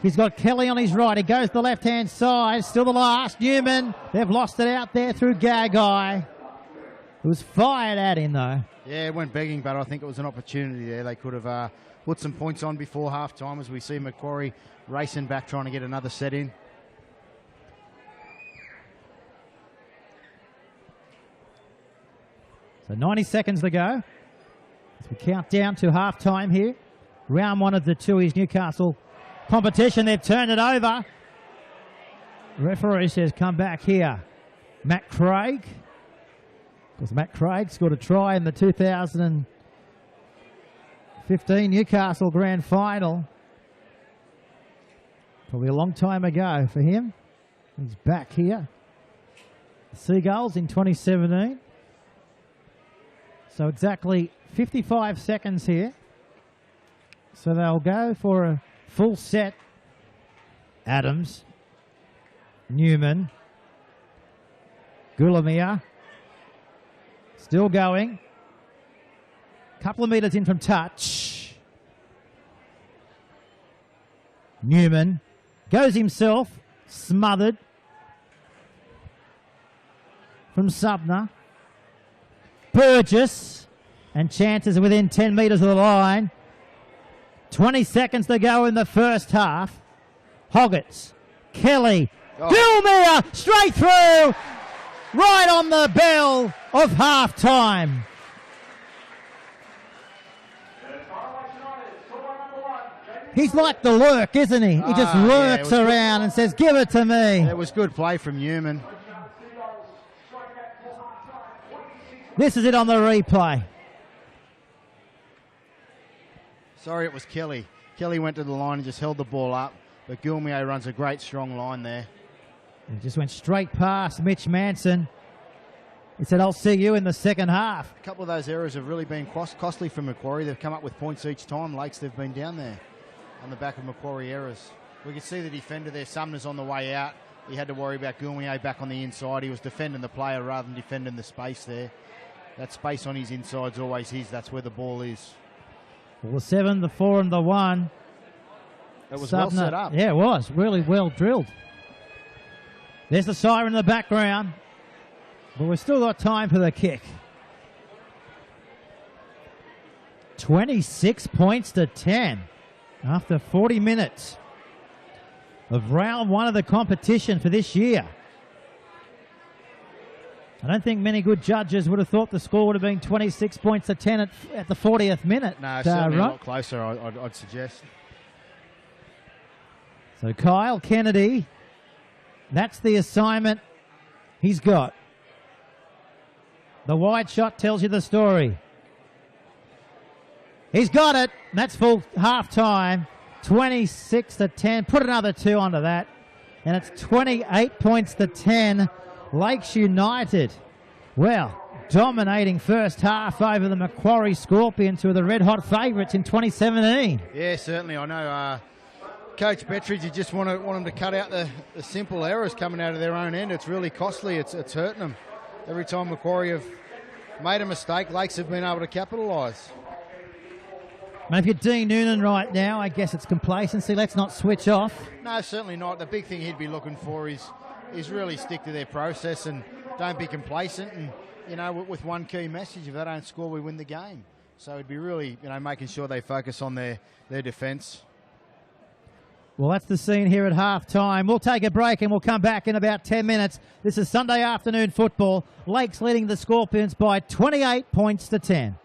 He's got Kelly on his right. He goes to the left-hand side. Still the last. Newman. They've lost it out there through Gagai. It was fired at him, though. Yeah, it went begging, but I think it was an opportunity there. They could have put some points on before half-time as we see Macquarie racing back trying to get another set in. So 90 seconds to go. As we count down to half-time here. Round one of the Tui's Newcastle competition. They've turned it over. The referee says come back here. Matt Craig. Because Matt Craig scored a try in the 2015 Newcastle Grand Final. Probably a long time ago for him. He's back here. The Seagulls in 2017. So exactly 55 seconds here. So they'll go for a full set. Adams, Newman, Goulamia, still going. Couple of metres in from touch. Newman goes himself, smothered from Subner. Burgess, and chances are within 10 metres of the line. 20 seconds to go in the first half. Hoggets, Kelly, Goulamia, straight through, right on the bell of half time. He's like the lurk, isn't he? He just lurks around and says, give it to me. It was good play from Newman. This is it on the replay. Sorry, it was Kelly. Kelly went to the line and just held the ball up, but Goulamia runs a great strong line there. He just went straight past Mitch Manson. He said, I'll see you in the second half. A couple of those errors have really been costly for Macquarie. They've come up with points each time. Lakes, they've been down there on the back of Macquarie errors. We could see the defender there, Sumner's on the way out. He had to worry about Goulamia back on the inside. He was defending the player rather than defending the space there. That space on his inside's always his. That's where the ball is. Well, the 7, the 4, and the 1. It was well set up. Yeah, it was. Really well drilled. There's the siren in the background. But we've still got time for the kick. 26 points to 10 after 40 minutes of round 1 of the competition for this year. I don't think many good judges would have thought the score would have been 26 points to 10 at the 40th minute. No, certainly a lot closer, I'd suggest. So Kyle Kennedy, that's the assignment he's got. The wide shot tells you the story. He's got it. That's full half time. 26 to 10. Put another 2 onto that. And it's 28 points to 10. Lakes United, well, dominating first half over the Macquarie Scorpions, who are the red-hot favourites in 2017. Yeah, certainly. I know Coach Bettridge, you just want them to cut out the simple errors coming out of their own end. It's really costly. It's hurting them. Every time Macquarie have made a mistake, Lakes have been able to capitalise. And if you're Dean Noonan right now, I guess it's complacency. Let's not switch off. No, certainly not. The big thing he'd be looking for is really stick to their process and don't be complacent. And, you know, with one key message, if they don't score, we win the game. So it'd be really, you know, making sure they focus on their defence. Well, that's the scene here at half-time. We'll take a break and we'll come back in about 10 minutes. This is Sunday afternoon football. Lakes leading the Scorpions by 28 points to 10.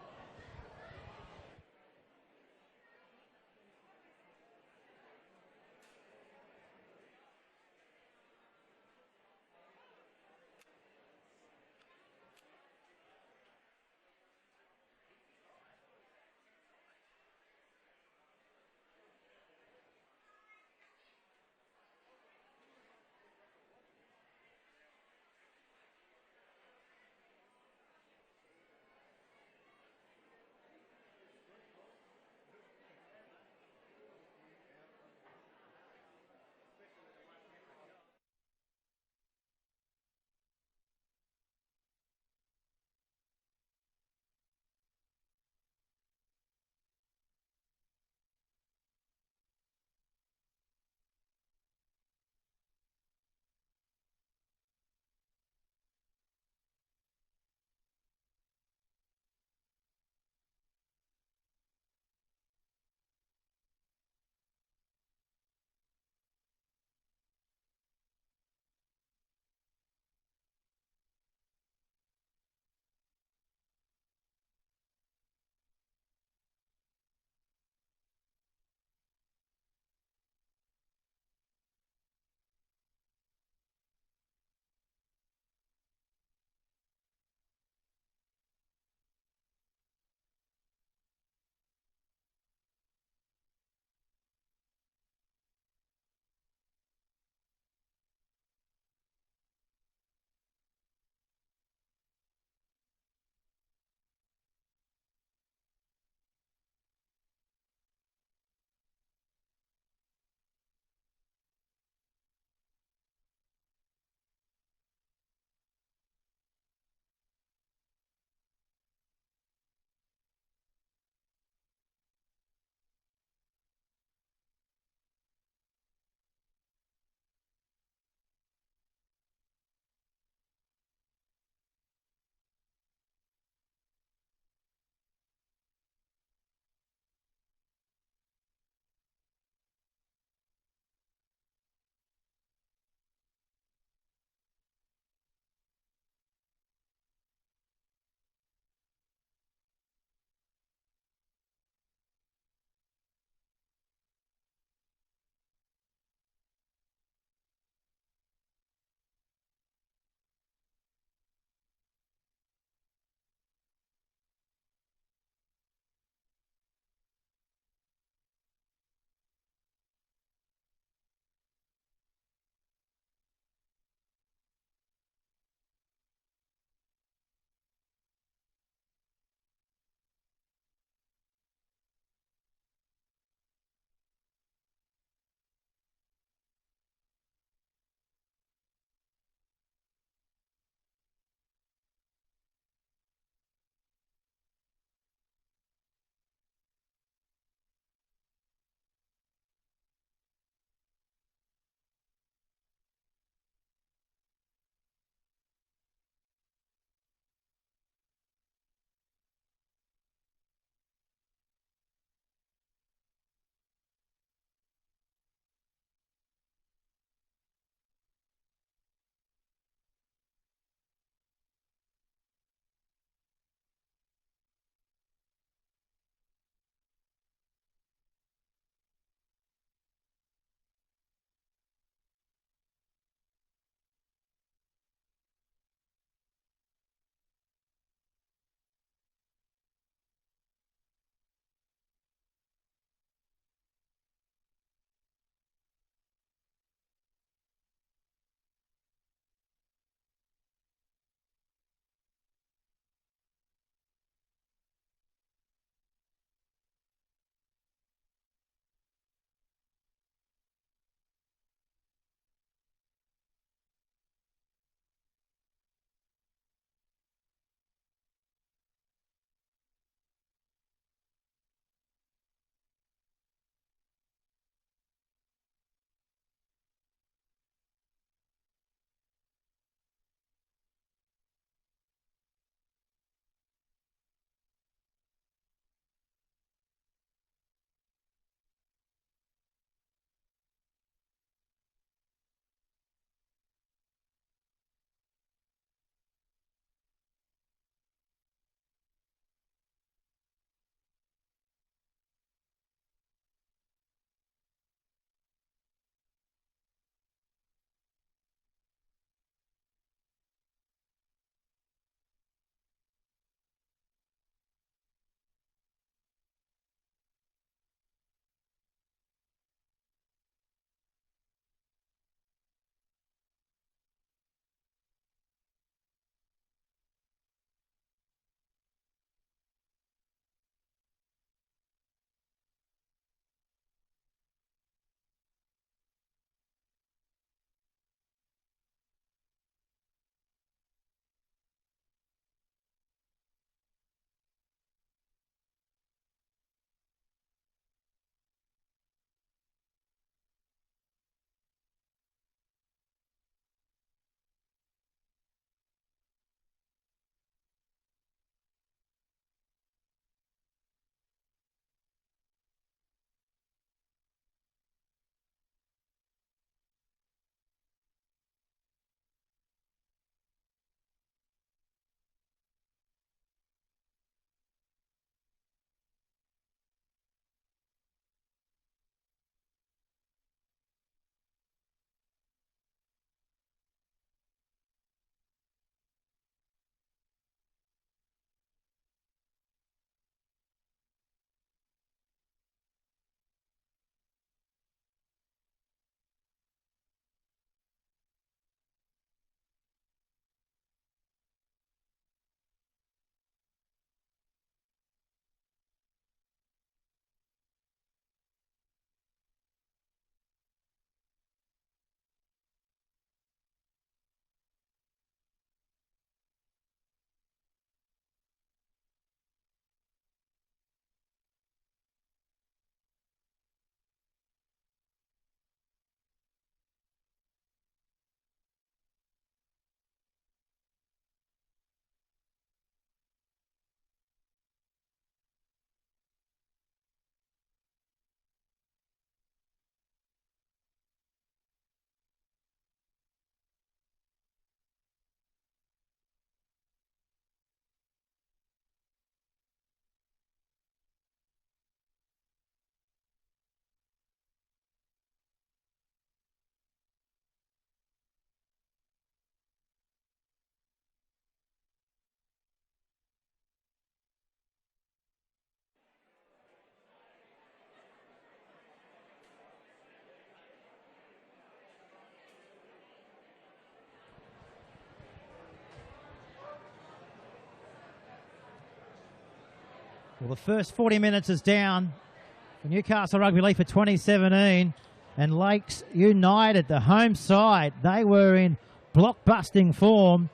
Well, the first 40 minutes is down for Newcastle Rugby League for 2017. And Lakes United, the home side, they were in blockbusting form.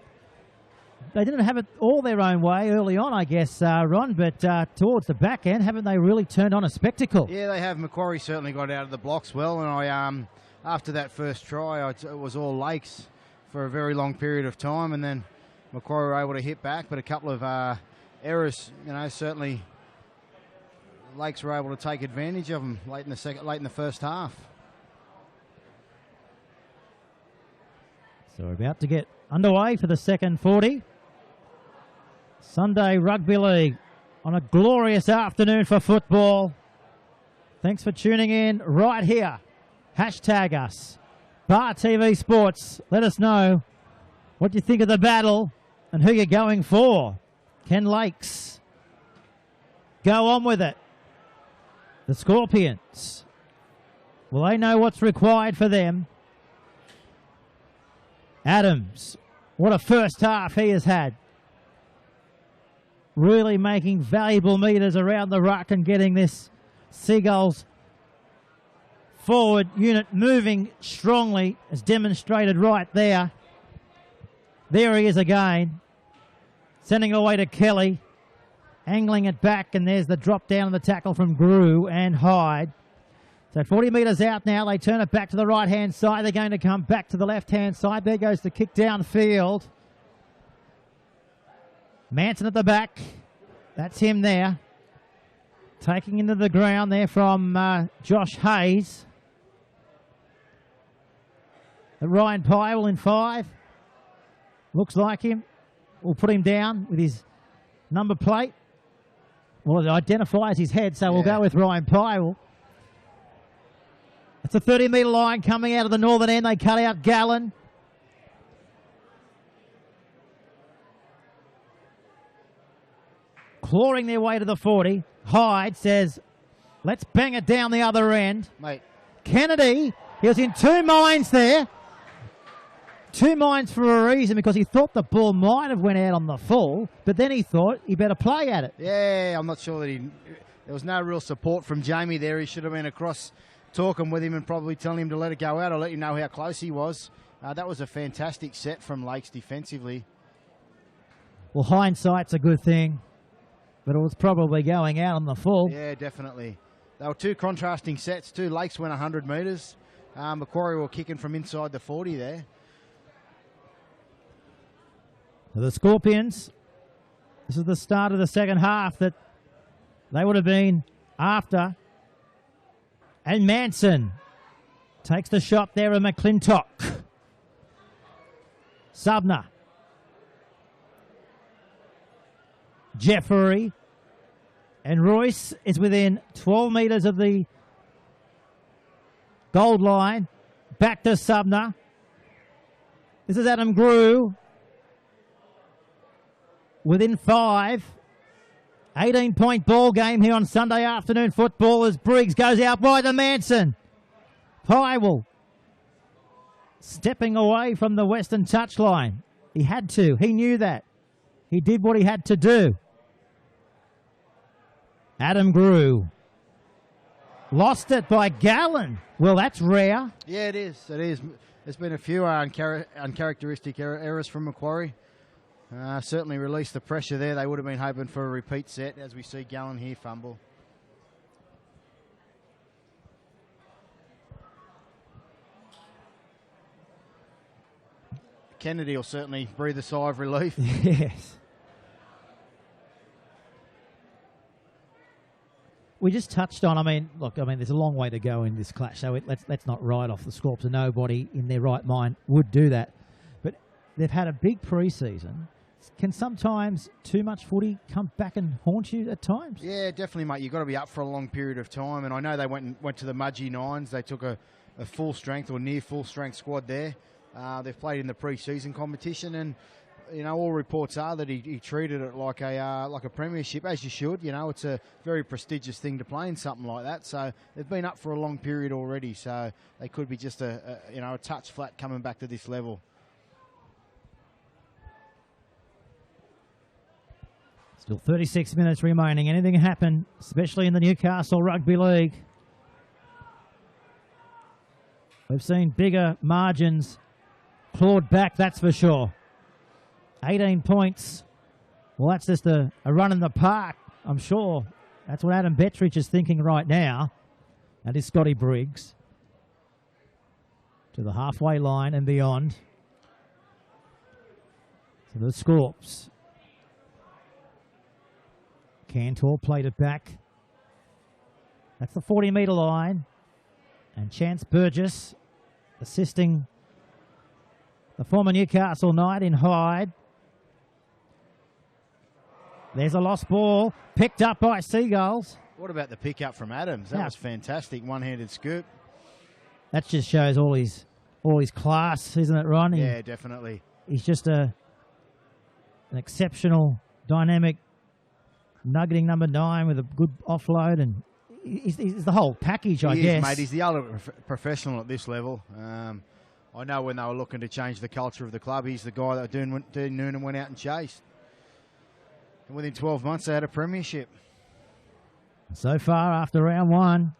They didn't have it all their own way early on, I guess, Ron, but towards the back end, haven't they really turned on a spectacle? Yeah, they have. Macquarie certainly got out of the blocks well, and I after that first try, it was all Lakes for a very long period of time, and then Macquarie were able to hit back, but a couple of errors, certainly Lakes were able to take advantage of them late in the first half. So we're about to get underway for the second 40. Sunday Rugby League on a glorious afternoon for football. Thanks for tuning in right here. Hashtag us. Bar TV Sports. Let us know what you think of the battle and who you're going for. Can Lakes go on with it? The Scorpions. Will they know what's required for them? Adams. What a first half he has had. Really making valuable metres around the ruck and getting this Seagulls forward unit moving strongly, as demonstrated right there. There he is again. Sending it away to Kelly. Angling it back, and there's the drop down of the tackle from Grew and Hyde. So 40 metres out now. They turn it back to the right-hand side. They're going to come back to the left-hand side. There goes the kick downfield. Manson at the back. That's him there. Taking into the ground there from Josh Hayes. Ryan Pyle in 5. Looks like him. We'll put him down with his number plate. Well, it identifies his head, so we'll go with Ryan Pyle. It's a 30-metre line coming out of the northern end. They cut out Gallen. Clawing their way to the 40. Hyde says, let's bang it down the other end. Mate. Kennedy, he was in two minds there. Two minds for a reason, because he thought the ball might have went out on the full, but then he thought he better play at it. Yeah, I'm not sure that there was no real support from Jamie there. He should have been across talking with him and probably telling him to let it go out or let him know how close he was. That was a fantastic set from Lakes defensively. Well, hindsight's a good thing, but it was probably going out on the full. Yeah, definitely. They were two contrasting sets too. Lakes went 100 metres. Macquarie were kicking from inside the 40 there. The Scorpions, this is the start of the second half that they would have been after. And Manson takes the shot there of McClintock. Subner. Jeffrey. And Royce is within 12 metres of the gold line. Back to Subner. This is Adam Grew. Within 5. 18-point ball game here on Sunday afternoon football as Briggs goes out wide to Manson. Pyle stepping away from the western touchline. He had to. He knew that. He did what he had to do. Adam Grew. Lost it by Gallen. Well, that's rare. Yeah, it is. It is. There's been a few uncharacteristic errors from Macquarie. Certainly released the pressure there. They would have been hoping for a repeat set as we see Gallen here fumble. Kennedy will certainly breathe a sigh of relief. Yes. We just touched on, there's a long way to go in this clash, so let's not write off the Scorps. Nobody in their right mind would do that. But they've had a big pre-season. Can sometimes too much footy come back and haunt you at times? Yeah, definitely, mate. You've got to be up for a long period of time. And I know they went to the Mudgee Nines. They took a full strength or near full strength squad there. They've played in the pre-season competition, and all reports are that he treated it like a premiership, as you should. It's a very prestigious thing to play in something like that. So they've been up for a long period already. So they could be just a touch flat coming back to this level. Still 36 minutes remaining. Anything can happen, especially in the Newcastle Rugby League. We've seen bigger margins clawed back, that's for sure. 18 points. Well, that's just a run in the park, I'm sure. That's what Adam Bettridge is thinking right now. That is Scotty Briggs. To the halfway line and beyond. To the Scorps. Cantor played it back. That's the 40-metre line. And Chance Burgess assisting the former Newcastle Knight in Hyde. There's a lost ball, picked up by Seagulls. What about the pick up from Adams? That was fantastic, one-handed scoop. That just shows all his class, isn't it, Ron? Yeah, definitely. He's just an exceptional, dynamic, nuggeting number 9 with a good offload, and he's the whole package, I guess. Mate. He's the ultimate professional at this level. I know when they were looking to change the culture of the club, he's the guy that Dean Noonan went out and chased. And within 12 months, they had a premiership. So far, after round 1,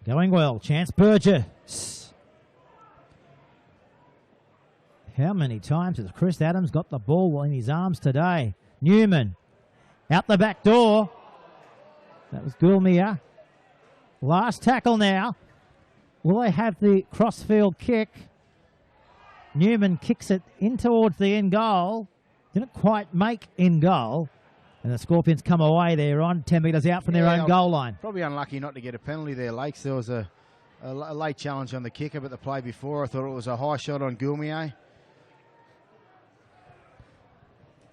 going well. Chance Burgess. How many times has Chris Adams got the ball in his arms today? Newman out the back door. That was Gulmia. Last tackle now. Will they have the crossfield kick? Newman kicks it in towards the end goal. Didn't quite make in goal. And the Scorpions come away there on 10 metres out from their own goal line. Probably unlucky not to get a penalty there, Lakes. There was a late challenge on the kicker, but the play before, I thought it was a high shot on Gulmier.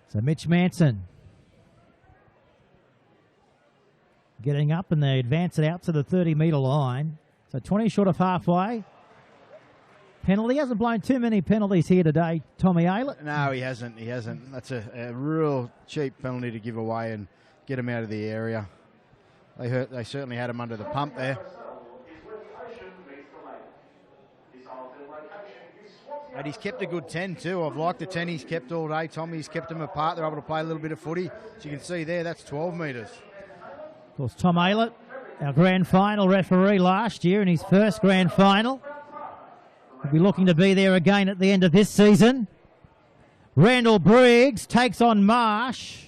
So Mitch Manson getting up, and they advance it out to the 30-metre line. So 20 short of halfway. Penalty. He hasn't blown too many penalties here today, Tommy Aylett. No, he hasn't. He hasn't. That's a real cheap penalty to give away and get him out of the area. They certainly had him under the pump there. And he's kept a good 10 too. I've liked the 10 he's kept all day. Tommy's kept them apart. They're able to play a little bit of footy. As you can see there, that's 12 metres. Of course, Tom Aylett, our grand final referee last year in his first grand final. He'll be looking to be there again at the end of this season. Randall Briggs takes on Marsh.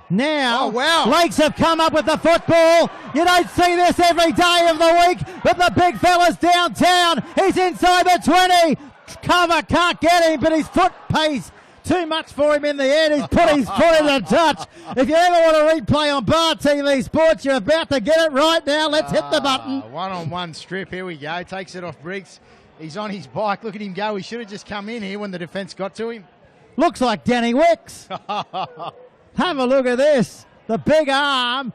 Now, Lakes have come up with the football. You don't see this every day of the week, but the big fella's downtown. He's inside the 20. Cover can't get him, but his foot pays too much for him in the end. He's put his foot in the touch. If you ever want to replay on Bar TV Sports, you're about to get it right now. Let's hit the button. One-on-one strip. Here we go. Takes it off Briggs. He's on his bike. Look at him go. He should have just come in here when the defence got to him. Looks like Danny Wicks. Have a look at this. The big arm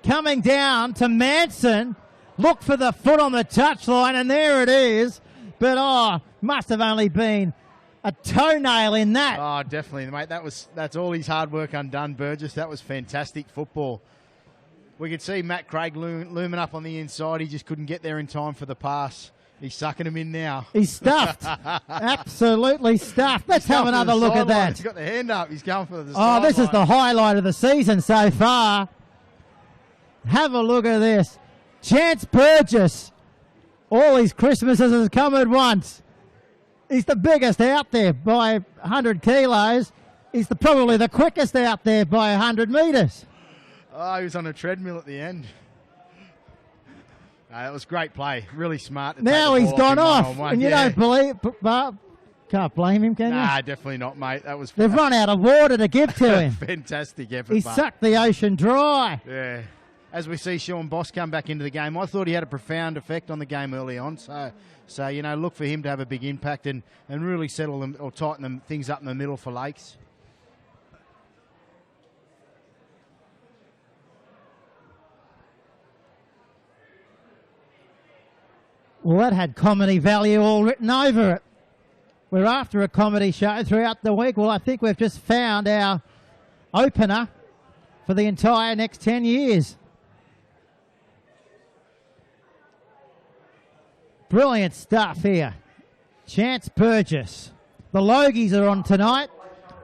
coming down to Manson. Look for the foot on the touchline, and there it is. But, must have only been a toenail in that. Oh, definitely, mate. That's all his hard work undone, Burgess. That was fantastic football. We could see Matt Craig looming up on the inside. He just couldn't get there in time for the pass. He's sucking him in now. He's stuffed. Absolutely stuffed. Let's have another look at that. He's got the hand up. He's going for the sideline. This is the highlight of the season so far. Have a look at this. Chance Burgess. All his Christmases has come at once. He's the biggest out there by 100 kilos. He's probably the quickest out there by 100 metres. Oh, he was on a treadmill at the end. That was great play. Really smart. Now he's gone off. And you don't believe... Can't blame him, can you? Nah, definitely not, mate. That was... They've run out of water to give to him. Fantastic effort. He sucked the ocean dry. Yeah. As we see Sean Boss come back into the game, I thought he had a profound effect on the game early on. So look for him to have a big impact and really settle them or tighten them things up in the middle for Lakes. Well, that had comedy value all written over it. We're after a comedy show throughout the week. Well, I think we've just found our opener for the entire next 10 years. Brilliant stuff here. Chance Burgess. The Logies are on tonight.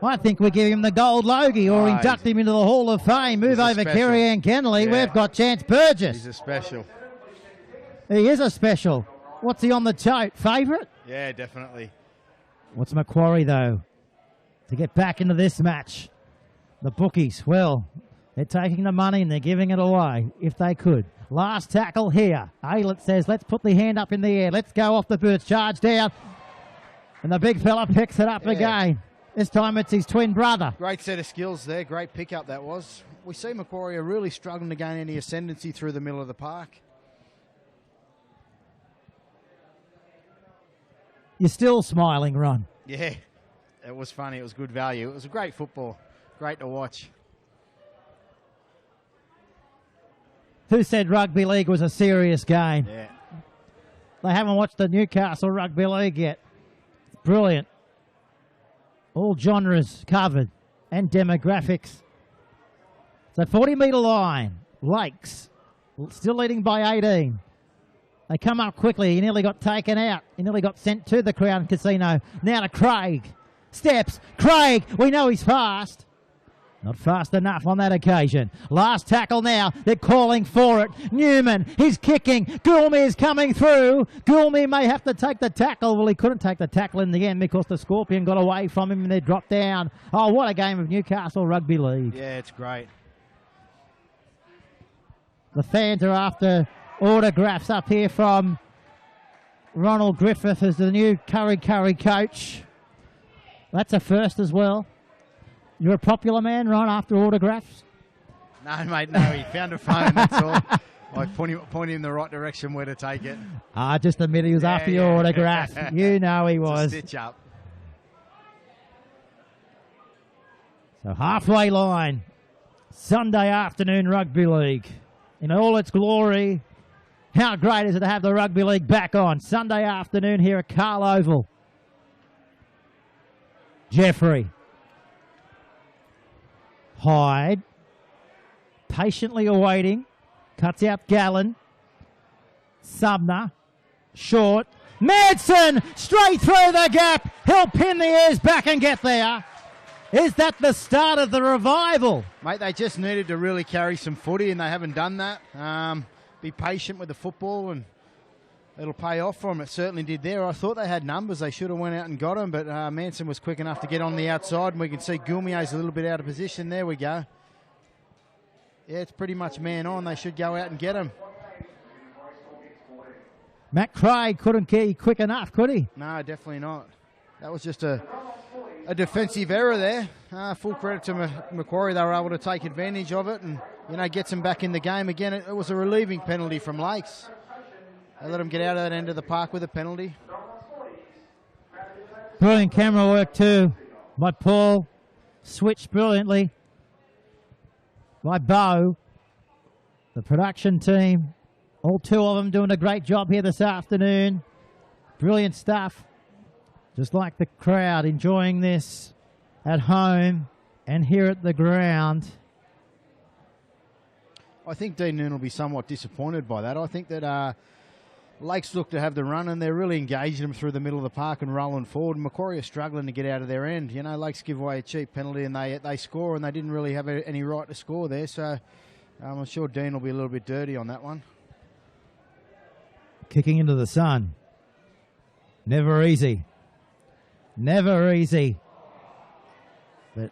I think we give him the gold Logie or induct him into the Hall of Fame. Move over Kerry Ann Kennelly. Yeah. We've got Chance Burgess. He's a special. He is a special. What's he on the tote? Favourite? Yeah, definitely. What's Macquarie, though, to get back into this match? The bookies, well, they're taking the money and they're giving it away if they could. Last tackle here. Aylett says, let's put the hand up in the air. Let's go off the boots. Charge down. And the big fella picks it up again. This time it's his twin brother. Great set of skills there. Great pickup that was. We see Macquarie are really struggling to gain any ascendancy through the middle of the park. You're still smiling, Ron. Yeah, it was funny. It was good value. It was a great football. Great to watch. Who said rugby league was a serious game? Yeah. They haven't watched the Newcastle rugby league yet. It's brilliant. All genres covered and demographics. So 40-metre line. Lakes still leading by 18. They come up quickly. He nearly got taken out. He nearly got sent to the Crown Casino. Now to Craig. Steps. Craig. We know he's fast. Not fast enough on that occasion. Last tackle now. They're calling for it. Newman. He's kicking. Goulmy is coming through. Goulmy may have to take the tackle. Well, he couldn't take the tackle in the end because the Scorpion got away from him and they dropped down. Oh, what a game of Newcastle Rugby League. Yeah, it's great. The fans are after autographs up here from Ronald Griffith as the new Curry coach. That's a first as well. You're a popular man, Ron, after autographs? No, mate, no. He found a phone, that's all. I point him in the right direction where to take it. Just admit he was after your autograph. You know he was. Stitch up. So halfway line, Sunday afternoon rugby league. In all its glory, how great is it to have the rugby league back on? Sunday afternoon here at Carl Oval. Jeffrey. Hyde. Patiently awaiting. Cuts out Gallen. Sumner. Short. Madsen! Straight through the gap. He'll pin the ears back and get there. Is that the start of the revival? Mate, they just needed to really carry some footy and they haven't done that. Be patient with the football and it'll pay off for them. It certainly did there. I thought they had numbers. They should have went out and got them, but Manson was quick enough to get on the outside and we can see Goulmier's a little bit out of position. There we go. Yeah, it's pretty much man on. They should go out and get him. Macquarie couldn't get quick enough, could he? No, definitely not. That was just a defensive error there. Full credit to Macquarie. They were able to take advantage of it and, gets them back in the game again. It was a relieving penalty from Lakes. They let them get out of that end of the park with a penalty. Brilliant camera work too by Paul. Switched brilliantly by Bo. The production team, all two of them doing a great job here this afternoon. Brilliant stuff. Just like the crowd enjoying this at home and here at the ground. I think Dean Noon will be somewhat disappointed by that. I think that Lakes look to have the run and they're really engaging them through the middle of the park and rolling forward. And Macquarie are struggling to get out of their end. Lakes give away a cheap penalty and they score and they didn't really have any right to score there. So I'm sure Dean will be a little bit dirty on that one. Kicking into the sun. Never easy. Never easy. But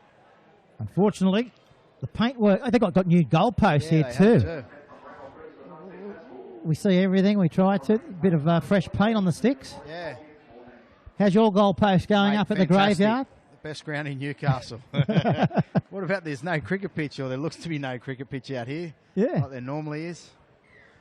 unfortunately, the paintwork, I think I've got new goalposts here too. We see everything. We try to. A bit of fresh paint on the sticks. Yeah. How's your goalpost going up at the graveyard? The best ground in Newcastle. What about there's no cricket pitch, or there looks to be no cricket pitch out here? Yeah. Like there normally is.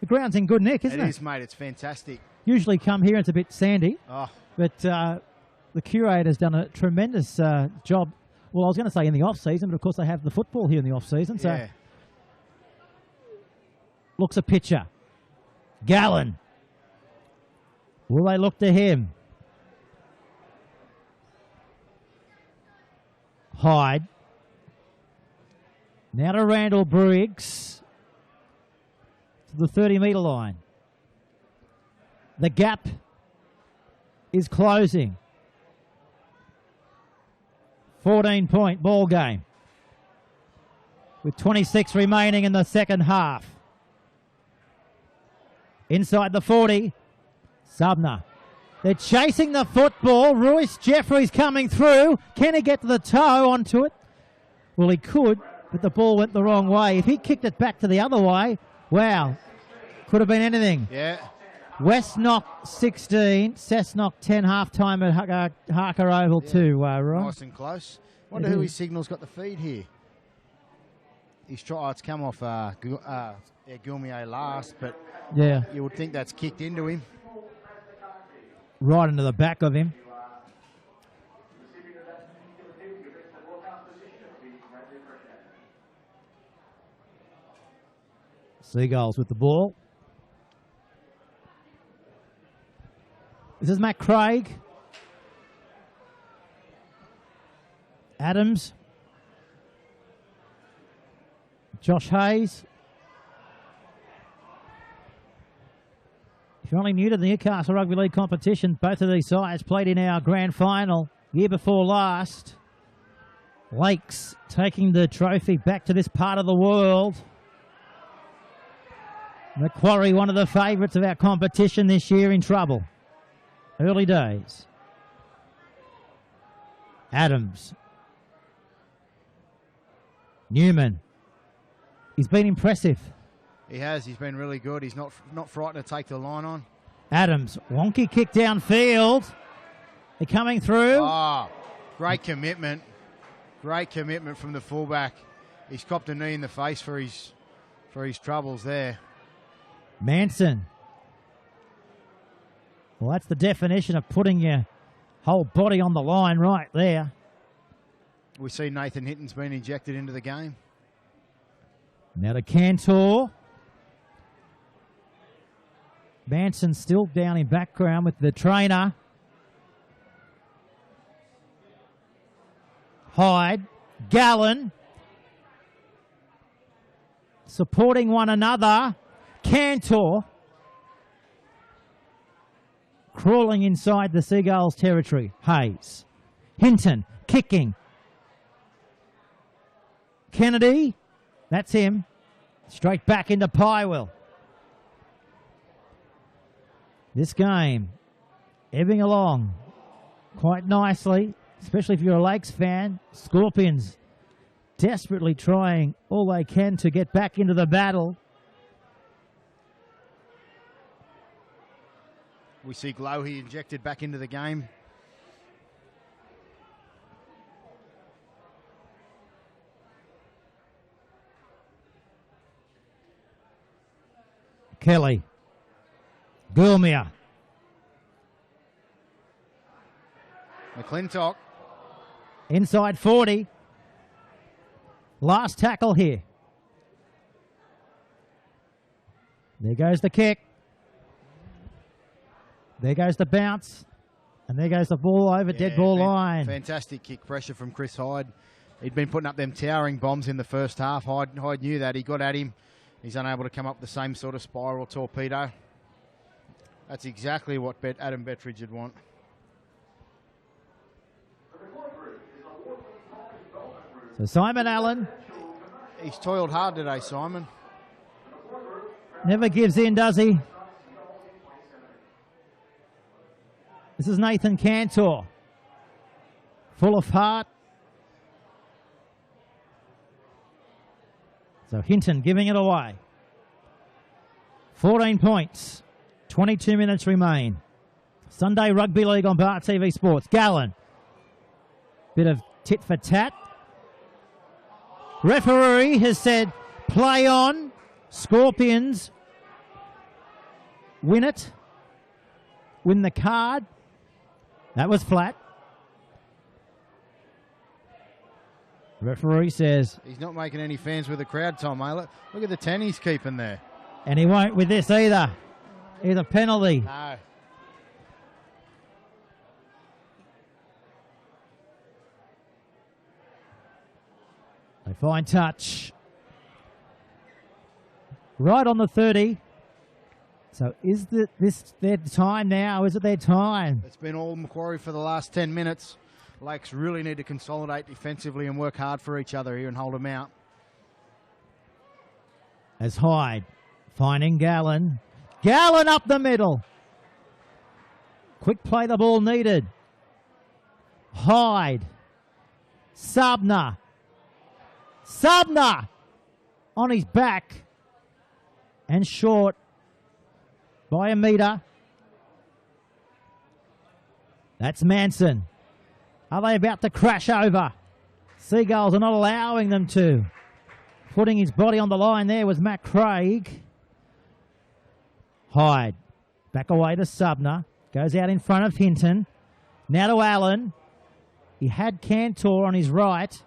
The ground's in good nick, isn't it? It is, mate. It's fantastic. Usually come here, it's a bit sandy. Oh. But the curator's done a tremendous job. Well, I was going to say in the off-season, but of course they have the football here in the off-season. So yeah. Looks a pitcher. Gallen. Will they look to him? Hyde. Now to Randall Briggs. To the 30-metre line. The gap is closing. 14-point ball game with 26 remaining in the second half. Inside the 40, Subner. They're chasing the football. Royce Jeffries coming through. Can he get to the toe onto it? Well, he could, but the ball went the wrong way. If he kicked it back to the other way, wow, could have been anything. Yeah. Westnock 16, Cessnock 10, half-time at Harker Oval too, right? Nice and close. Wonder who his signal's got the feed here. He's it's come off Gilmier last, but yeah, you would think that's kicked into him. Right into the back of him. Seagulls with the ball. This is Matt Craig. Adams. Josh Hayes. If you're only new to the Newcastle Rugby League competition, both of these sides played in our grand final year before last. Lakes taking the trophy back to this part of the world. Macquarie, one of the favourites of our competition this year, in trouble. Early days. Adams. Newman. He's been impressive. He has. He's been really good. He's not frightened to take the line on. Adams. Wonky kick downfield. They're coming through. Oh, great commitment. Great commitment from the fullback. He's copped a knee in the face for his troubles there. Manson. Well, that's the definition of putting your whole body on the line right there. We see Nathan Hitton's been injected into the game. Now to Cantor. Manson still down in background with the trainer. Hyde. Gallen. Supporting one another. Cantor. Crawling inside the Seagulls territory. Hayes. Hinton. Kicking. Kennedy. That's him. Straight back into Pywell. This game ebbing along quite nicely, especially if you're a Lakes fan. Scorpions desperately trying all they can to get back into the battle. We see Glowey injected back into the game. Kelly. Gilmere. McClintock. Inside 40. Last tackle here. There goes the kick. There goes the bounce. And there goes the ball over dead ball line. Fantastic kick pressure from Chris Hyde. He'd been putting up them towering bombs in the first half. Hyde knew that. He got at him. He's unable to come up with the same sort of spiral torpedo. That's exactly what Adam Bettridge would want. So Simon Allen. He's toiled hard today, Simon. Never gives in, does he? This is Nathan Cantor. Full of heart. So Hinton giving it away. 14 points. 22 minutes remain. Sunday Rugby League on Bar TV Sports. Gallen. Bit of tit for tat. Referee has said play on. Scorpions win it. Win the card. That was flat. Referee says... He's not making any fans with the crowd, Tom Aylett. Look at the 10 he's keeping there. And he won't with this either. It's a penalty. No. They find touch. Right on the 30. So is this their time now? Is it their time? It's been all Macquarie for the last 10 minutes. Lakes really need to consolidate defensively and work hard for each other here and hold them out. As Hyde finding Gallen. Gallen up the middle. Quick play the ball needed. Hyde. Subner. Subner on his back and short by a metre. That's Manson. Are they about to crash over? Seagulls are not allowing them to. Putting his body on the line there was Macquarie. Hyde. Back away to Subner. Goes out in front of Hinton. Now to Allen. He had Cantor on his right.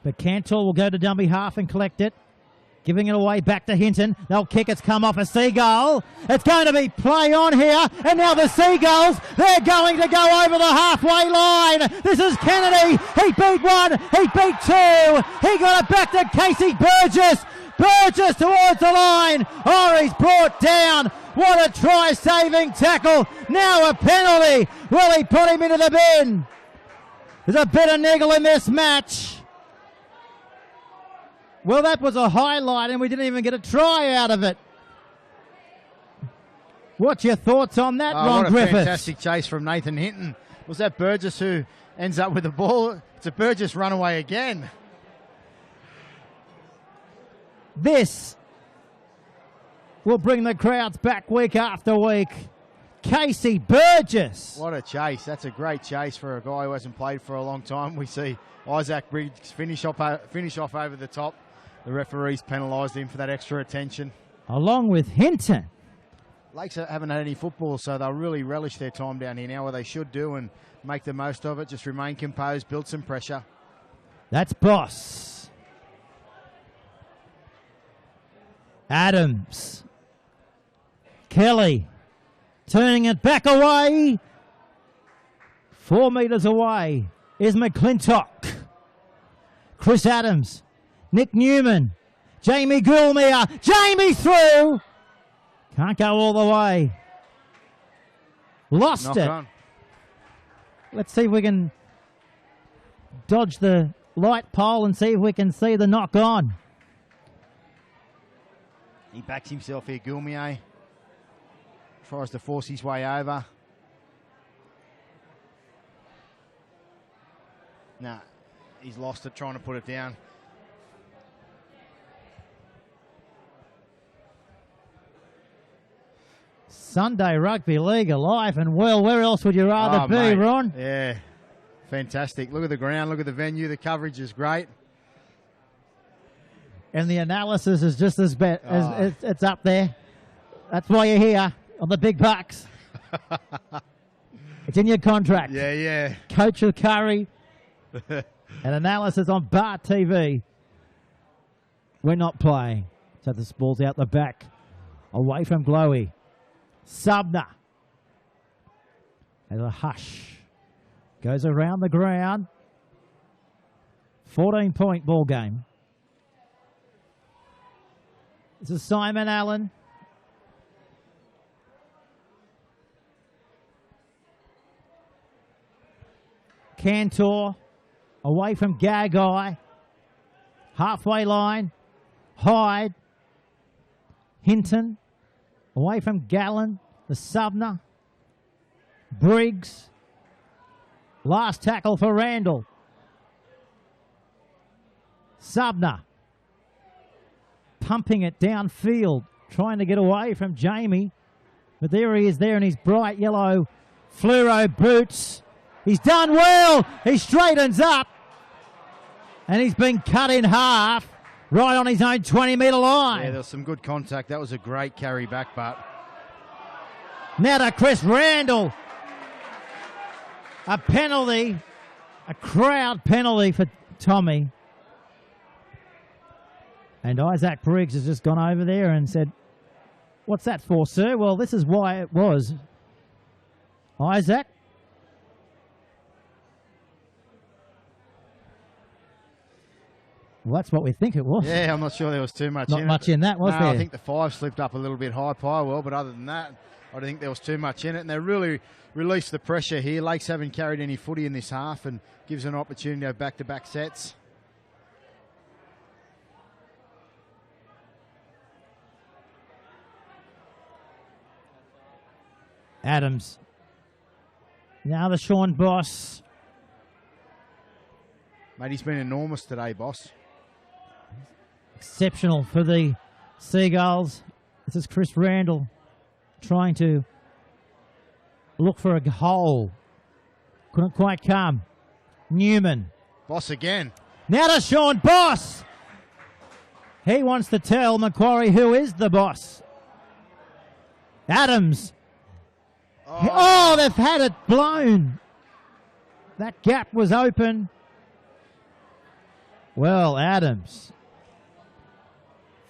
But Cantor will go to dummy half and collect it. Giving it away back to Hinton. They'll kick. It's come off a Seagull. It's going to be play on here. And now the Seagulls, they're going to go over the halfway line. This is Kennedy. He beat one. He beat two. He got it back to Casey Burgess. Burgess towards the line. Oh, he's brought down. What a try-saving tackle. Now a penalty. Will he put him into the bin? There's a bit of niggle in this match. Well, that was a highlight and we didn't even get a try out of it. What's your thoughts on that, Ron Griffiths? What a fantastic chase from Nathan Hinton. Was that Burgess who ends up with the ball? It's a Burgess runaway again. This will bring the crowds back week after week. Casey Burgess. What a chase. That's a great chase for a guy who hasn't played for a long time. We see Isaac Briggs finish off over the top. The referees penalised him for that extra attention. Along with Hinton. Lakes haven't had any football, so they'll really relish their time down here now, where they should do, and make the most of it. Just remain composed, build some pressure. That's Boss. Adams. Kelly. Turning it back away. 4 metres away is McClintock. Chris Adams. Nick Newman. Jamie Goulmere. Jamie through. Can't go all the way. Lost it. On. Let's see if we can dodge the light pole and see if we can see the knock on. He backs himself here, Goulmere. Tries to force his way over. Nah, he's lost it trying to put it down. Sunday Rugby League alive and well. Where else would you rather be, mate. Ron? Yeah, fantastic. Look at the ground, look at the venue. The coverage is great. And the analysis is just as bad as it's up there. That's why you're here on the big bucks. It's in your contract. Yeah, yeah. Coach of Curry and analysis on Bar TV. We're not playing. So this ball's out the back. Away from Glowy. Subner. There's a hush. Goes around the ground. 14-point ball game. This is Simon Allen. Cantor away from Gagai. Halfway line. Hyde. Hinton. Away from Gallen. The Subner. Briggs. Last tackle for Randall. Subner. Pumping it downfield. Trying to get away from Jamie. But there he is there in his bright yellow fluoro boots. He's done well. He straightens up. And he's been cut in half right on his own 20-metre line. Yeah, there was some good contact. That was a great carry back, but... Now to Chris Randall. A penalty. A crowd penalty for Tommy. And Isaac Briggs has just gone over there and said, "What's that for, sir?" Well, this is why it was. Isaac. Well, that's what we think it was. Yeah, I'm not sure there was too much Not in much it. in that, was no, there? I think the 5 slipped up a little bit high, well, but other than that, I think there was too much in it, and they really released the pressure here. Lakes haven't carried any footy in this half and gives an opportunity to have back-to-back sets. Adams. Now the Sean Boss. Mate, he's been enormous today, boss. Exceptional for the Seagulls. This is Chris Randall trying to look for a hole. Couldn't quite come. Newman. Boss again. Now to Sean Boss. He wants to tell Macquarie who is the boss. Adams. Oh, they've had it blown. That gap was open. Well, Adams.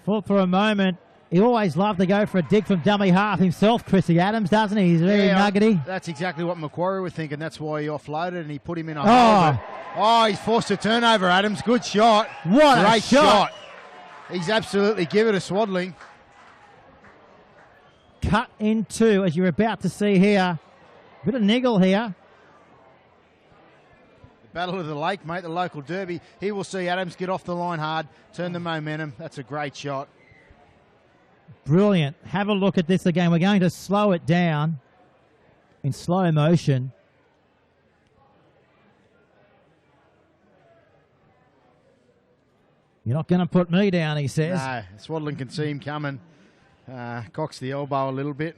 Thought for a moment. He always loved to go for a dig from dummy half himself, Chrissy Adams, doesn't he? He's very nuggety. That's exactly what Macquarie were thinking. That's why he offloaded and he put him in a hole. Oh, he's forced a turnover, Adams. Good shot. What a shot. He's absolutely given it a swaddling. Cut in two, as you're about to see here. Bit of niggle here. The Battle of the Lake, mate, the local derby. He will see Adams get off the line hard, turn the momentum. That's a great shot. Brilliant. Have a look at this again. We're going to slow it down in slow motion. You're not going to put me down, he says. No, Swaddling can see him coming. Cocks the elbow a little bit.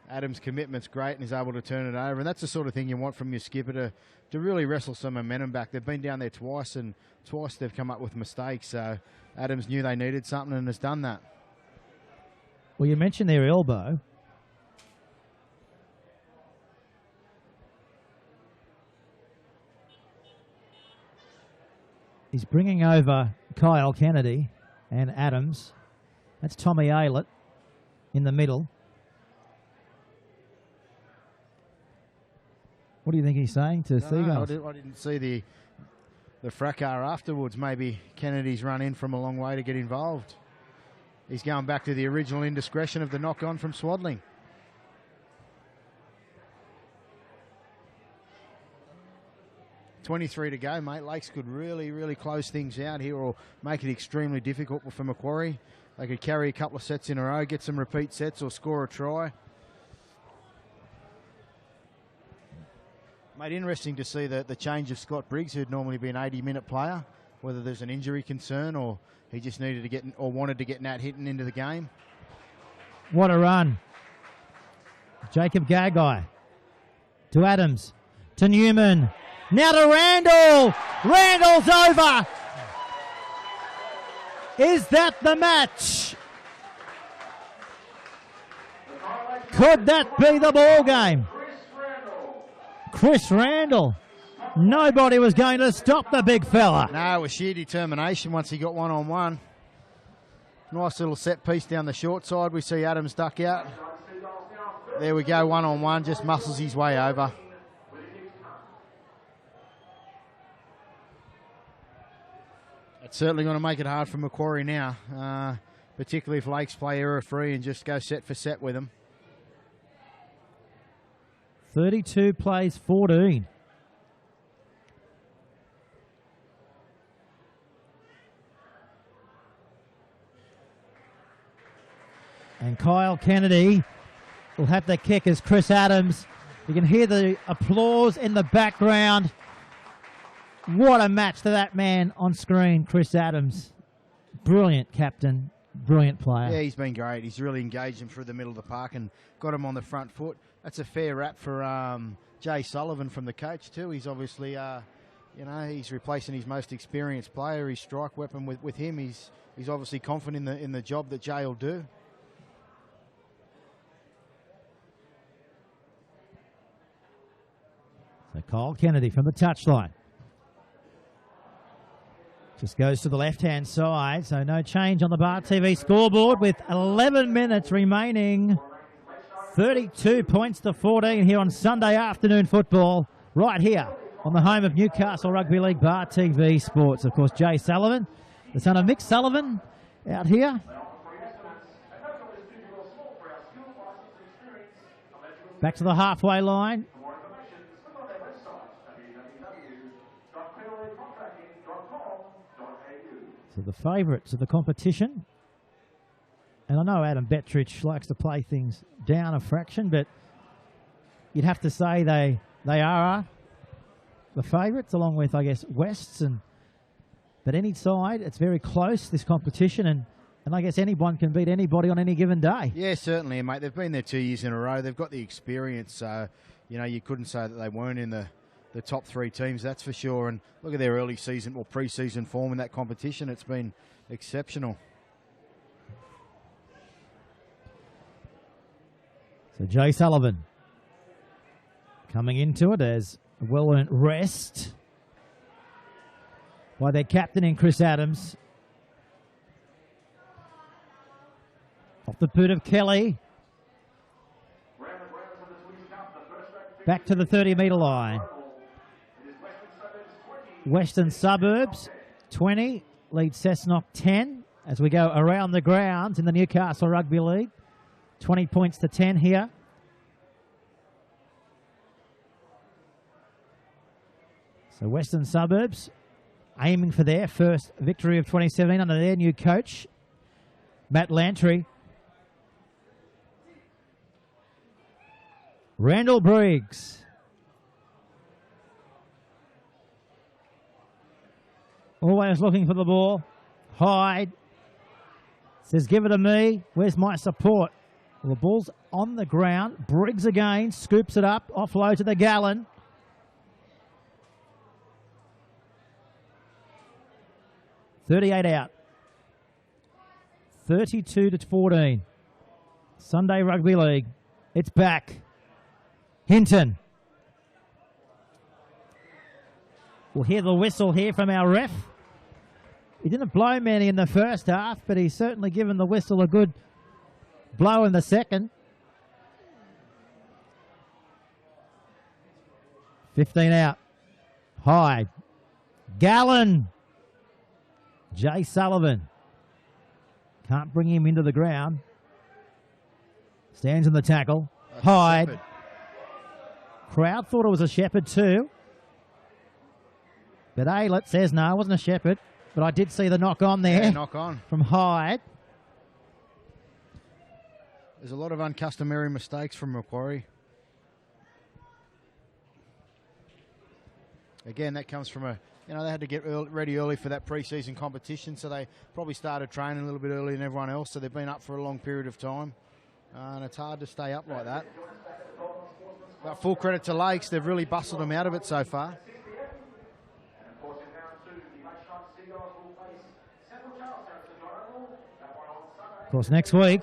Adams' commitment's great and is able to turn it over. And that's the sort of thing you want from your skipper to really wrestle some momentum back. They've been down there twice, and twice they've come up with mistakes. So Adams knew they needed something and has done that. Well, you mentioned their elbow. He's bringing over Kyle Kennedy and Adams. That's Tommy Aylett in the middle. What do you think he's saying to Seagulls? I didn't see the fracas afterwards. Maybe Kennedy's run in from a long way to get involved. He's going back to the original indiscretion of the knock-on from Swaddling. .23 to go, mate. Lakes could really, really close things out here or make it extremely difficult for Macquarie. They could carry a couple of sets in a row, get some repeat sets or score a try. Mate, interesting to see the change of Scott Briggs, who'd normally be an 80-minute player, whether there's an injury concern or he just needed to get or wanted to get Nat Hinton into the game. What a run. Jacob Gagai to Adams, to Newman. Now to Randall. Randall's over. Is that the match? Could that be the ball game? Chris Randall. Nobody was going to stop the big fella. No, it was sheer determination once he got one-on-one. Nice little set piece down the short side. We see Adams duck out. There we go, one-on-one, just muscles his way over. It's certainly going to make it hard for Macquarie now, particularly if Lakes play error-free and just go set for set with them. 32 plays 14. And Kyle Kennedy will have the kick as Chris Adams. You can hear the applause in the background. What a match to that man on screen, Chris Adams. Brilliant captain, brilliant player. Yeah, he's been great. He's really engaged him through the middle of the park and got him on the front foot. That's a fair rap for Jay Sullivan from the coach too. He's obviously, he's replacing his most experienced player, his strike weapon with him. He's obviously confident in the job that Jay will do. So Kyle Kennedy from the touchline. Just goes to the left-hand side, so no change on the Bar TV scoreboard with 11 minutes remaining. 32 points to 14 here on Sunday afternoon football, right here on the home of Newcastle Rugby League, Bar TV Sports. Of course, Jay Sullivan, the son of Mick Sullivan, out here. Back to the halfway line. So the favourites of the competition. And I know Adam Bettridge likes to play things down a fraction, but you'd have to say they are the favourites, along with, I guess, Wests. But any side, it's very close, this competition, and I guess anyone can beat anybody on any given day. Yeah, certainly, mate. They've been there 2 years in a row. They've got the experience. So, you couldn't say that they weren't in the top 3 teams, that's for sure. And look at their early season or pre-season form in that competition. It's been exceptional. So Jay Sullivan coming into it as a well-earned rest by their captain in Chris Adams. Off the boot of Kelly. Back to the 30-metre line. Western Suburbs 20, lead Cessnock 10 as we go around the grounds in the Newcastle Rugby League. 20 points to 10 here. So Western Suburbs aiming for their first victory of 2017 under their new coach, Matt Lantry. Randall Briggs. Always looking for the ball. Hyde says, give it to me. Where's my support? Well, the ball's on the ground. Briggs again, scoops it up, offload to the Gallon. .38 out. 32-14. Sunday Rugby League. It's back. Hinton. We'll hear the whistle here from our ref. He didn't blow many in the first half, but he's certainly given the whistle a good blow in the second. 15 out. Hyde. Gallon. Jay Sullivan. Can't bring him into the ground. Stands in the tackle. That's Hyde. Crowd thought it was a Shepherd too. But Aylett says no, it wasn't a Shepherd. But I did see the knock on there. Yeah, knock on. From Hyde. There's a lot of uncustomary mistakes from Macquarie. Again, that comes from they had to get ready early for that pre-season competition, so they probably started training a little bit earlier than everyone else, so they've been up for a long period of time. And it's hard to stay up like that. But full credit to Lakes, they've really bustled them out of it so far. Of course, next week,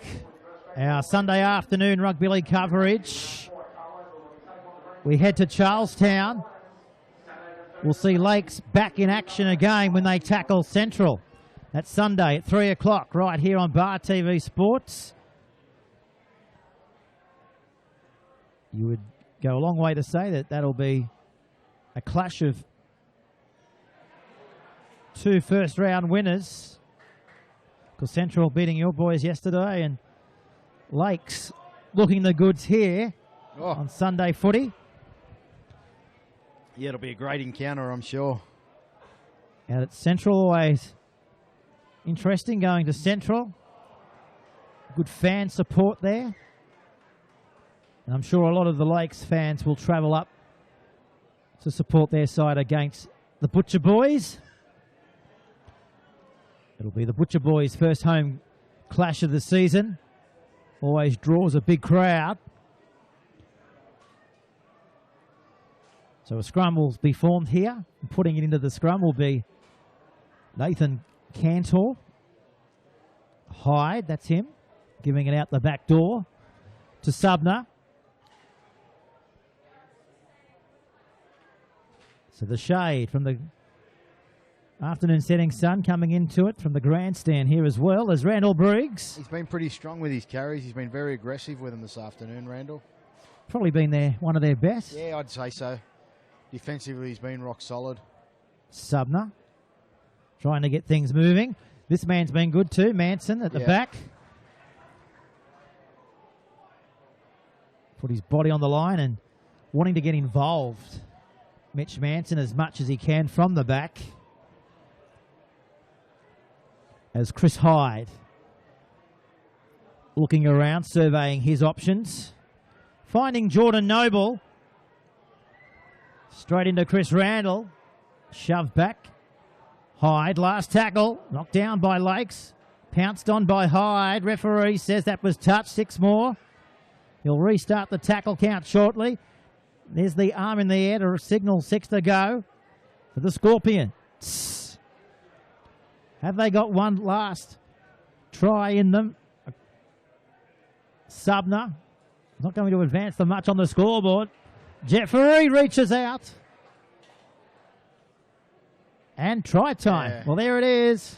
our Sunday afternoon rugby league coverage, we head to Charlestown. We'll see Lakes back in action again when they tackle Central. That's Sunday at 3 o'clock right here on Bar TV Sports. You would go a long way to say that that'll be a clash of 2 first-round winners. Because Central beating your boys yesterday and Lakes looking the goods here on Sunday footy. Yeah, it'll be a great encounter, I'm sure. Out at Central, always interesting going to Central. Good fan support there. And I'm sure a lot of the Lakes fans will travel up to support their side against the Butcher Boys. It'll be the Butcher Boys' first home clash of the season. Always draws a big crowd. So a scrum will be formed here. And putting it into the scrum will be Nathan Cantor. Hyde, that's him. Giving it out the back door to Subner. So the shade from the afternoon setting sun coming into it from the grandstand here as well as Randall Briggs. He's been pretty strong with his carries. He's been very aggressive with them this afternoon, Randall. Probably been one of their best. Yeah, I'd say so. Defensively, he's been rock solid. Subner trying to get things moving. This man's been good too, Manson at the back. Put his body on the line and wanting to get involved. Mitch Manson as much as he can from the back. As Chris Hyde looking around, surveying his options. Finding Jordan Noble. Straight into Chris Randall. Shoved back. Hyde, last tackle. Knocked down by Lakes. Pounced on by Hyde. Referee says that was touch. 6 more. He'll restart the tackle count shortly. There's the arm in the air to signal 6 to go for the Scorpions. Have they got one last try in them? Subner not going to advance them much on the scoreboard. Jeffrey reaches out. And try time. Yeah. Well, there it is.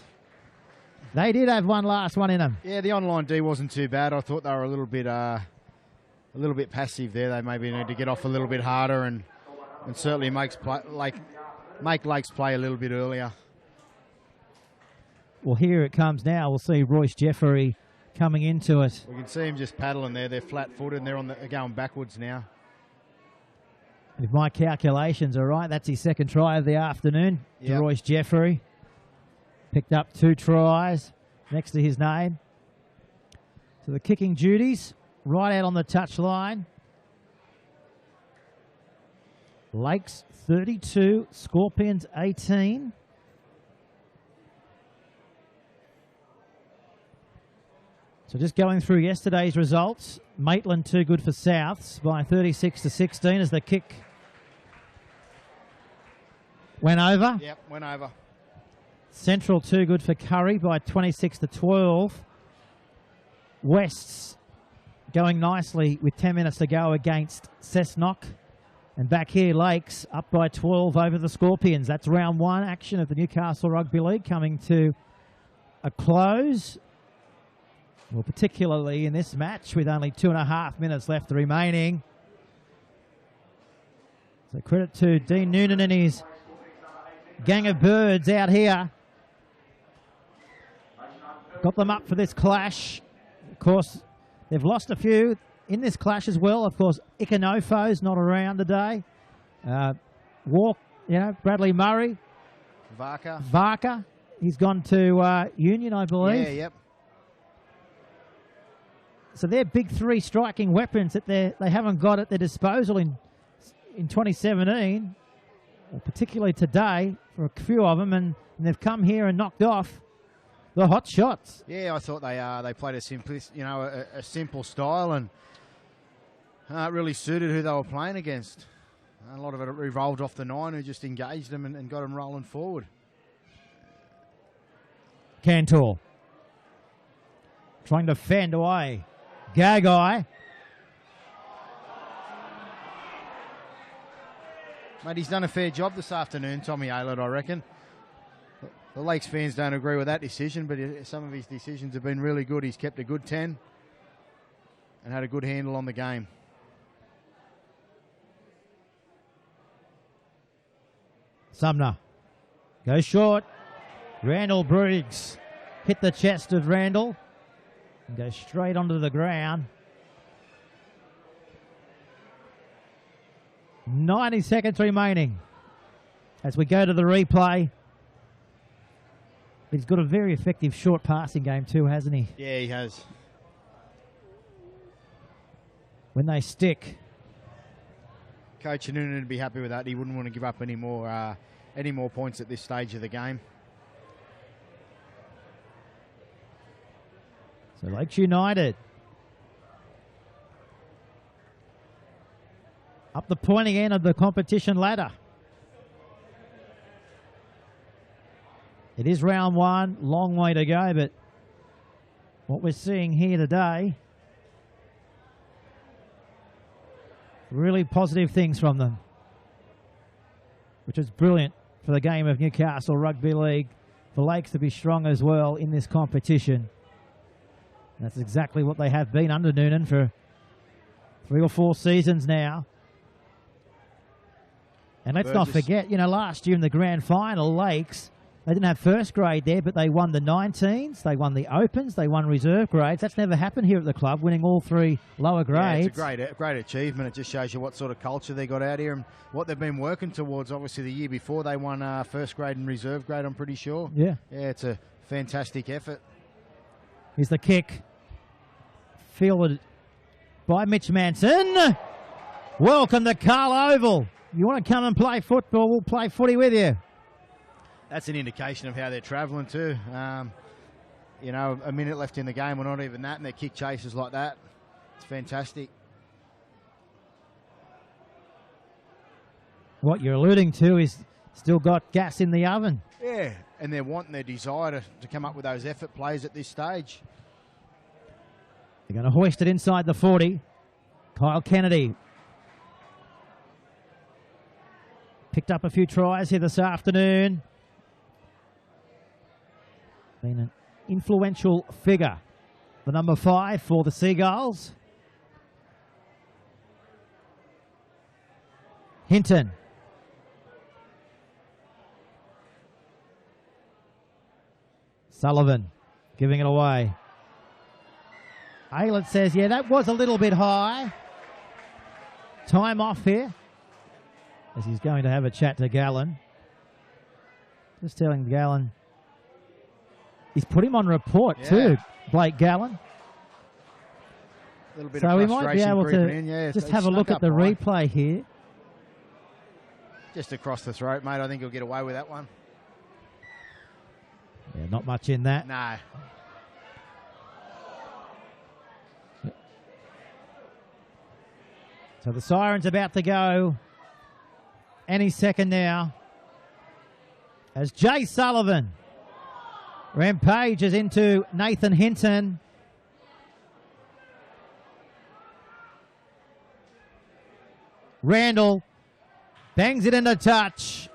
They did have one last one in them. Yeah, the online D wasn't too bad. I thought they were a little bit passive there. They maybe need to get off a little bit harder and certainly make Lakes play a little bit earlier. Well, here it comes now. We'll see Royce Jeffrey coming into it. We can see him just paddling there. They're flat-footed and they're going backwards now. If my calculations are right, that's his second try of the afternoon. Yep. Royce Jeffrey picked up 2 tries next to his name. So the kicking duties right out on the touchline. Lakes 32, Scorpions 18. So just going through yesterday's results, Maitland too good for Souths by 36-16 as the kick went over. Yep, went over. Central too good for Curry by 26-12. Wests going nicely with 10 minutes to go against Cessnock. And back here, Lakes up by 12 over the Scorpions. That's round 1 action of the Newcastle Rugby League coming to a close. Well, particularly in this match with only 2.5 minutes left remaining. So credit to Dean Noonan and his gang of birds out here. Got them up for this clash. Of course, they've lost a few in this clash as well. Of course, Ikanofo's not around today. Bradley Murray. Varka. He's gone to Union, I believe. Yeah, yep. So they're big 3 striking weapons that they haven't got at their disposal in 2017, or particularly today for a few of them, and they've come here and knocked off the hot shots. Yeah, I thought they played a simple style, and it really suited who they were playing against. A lot of it revolved off the 9, who just engaged them and got them rolling forward. Cantor trying to fend away. Gagai. Mate, he's done a fair job this afternoon, Tommy Aylett, I reckon. The Lakes fans don't agree with that decision, but some of his decisions have been really good. He's kept a good 10 and had a good handle on the game. Sumner goes short. Randall Briggs hit the chest of Randall and goes straight onto the ground. 90 seconds remaining as we go to the replay. He's got a very effective short passing game too, hasn't he? Yeah, he has. When they stick. Coach Noonan would be happy with that. He wouldn't want to give up any more points at this stage of the game. So Lakes United up the pointing end of the competition ladder. It is round 1, long way to go, but what we're seeing here today, really positive things from them, which is brilliant for the game of Newcastle Rugby League, for Lakes to be strong as well in this competition. That's exactly what they have been under Noonan for 3 or 4 seasons now. And let's not forget, last year in the grand final, Lakes, They didn't have first grade there, but they won the 19s, they won the Opens, they won reserve grades. That's never happened here at the club, winning all 3 lower grades. Yeah, it's a great achievement. It just shows you what sort of culture they got out here and what they've been working towards. Obviously, the year before they won first grade and reserve grade, I'm pretty sure. Yeah. Yeah, it's a fantastic effort. Here's the kick. Fielded by Mitch Manson. Welcome to Carl Oval. You want to come and play football, we'll play footy with you. That's an indication of how they're travelling too. You know, a minute left in the game, or not even that, and they're kick chases like that. It's fantastic. What you're alluding to is still got gas in the oven. Yeah, and they're wanting their desire to come up with those effort plays at this stage. They're going to hoist it inside the 40. Kyle Kennedy picked up a few tries here this afternoon. Been an influential figure. The number 5 for the Seagulls. Hinton. Sullivan giving it away. Aylett says, yeah, that was a little bit high. Time off here, as he's going to have a chat to Gallen. Just telling Gallen, he's put him on report too, Blake Gallen. A little bit so of we might be able to just have a look at the replay here. Just across the throat, mate. I think he'll get away with that one. Yeah, not much in that. No. So the siren's about to go any second now, as Jay Sullivan rampages into Nathan Hinton. Randall bangs it into touch.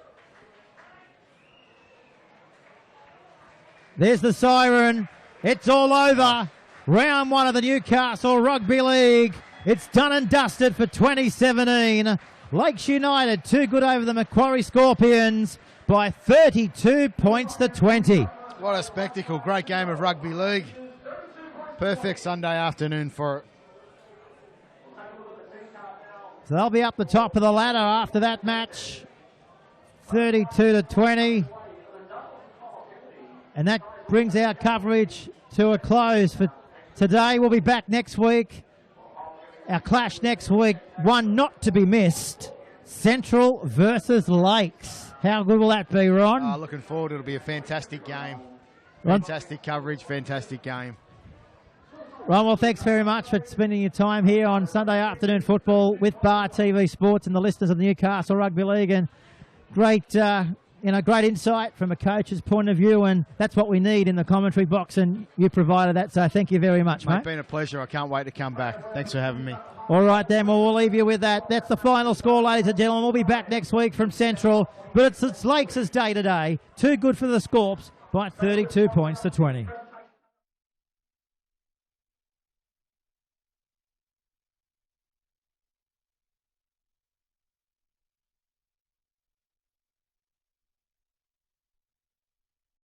There's the siren. It's all over. Round 1 of the Newcastle Rugby League. It's done and dusted for 2017. Lakes United too good over the Macquarie Scorpions by 32 points to 20. What a spectacle. Great game of rugby league. Perfect Sunday afternoon for it. So they'll be up the top of the ladder after that match. 32 to 20. And that brings our coverage to a close for today. We'll be back next week. Our clash next week, one not to be missed. Central versus Lakes. How good will that be, Ron? Looking forward. It'll be a fantastic game. Ron? Fantastic coverage, fantastic game. Ron, well, thanks very much for spending your time here on Sunday afternoon football with Bar TV Sports and the listeners of the Newcastle Rugby League. And great, great insight from a coach's point of view, and that's what we need in the commentary box, and you provided that, so thank you very much, mate. It's been a pleasure. I can't wait to come back. Thanks for having me. All right, then, well, we'll leave you with that. That's the final score, ladies and gentlemen. We'll be back next week from Central, but it's Lakes' day today. Too good for the Scorps by 32 points to 20.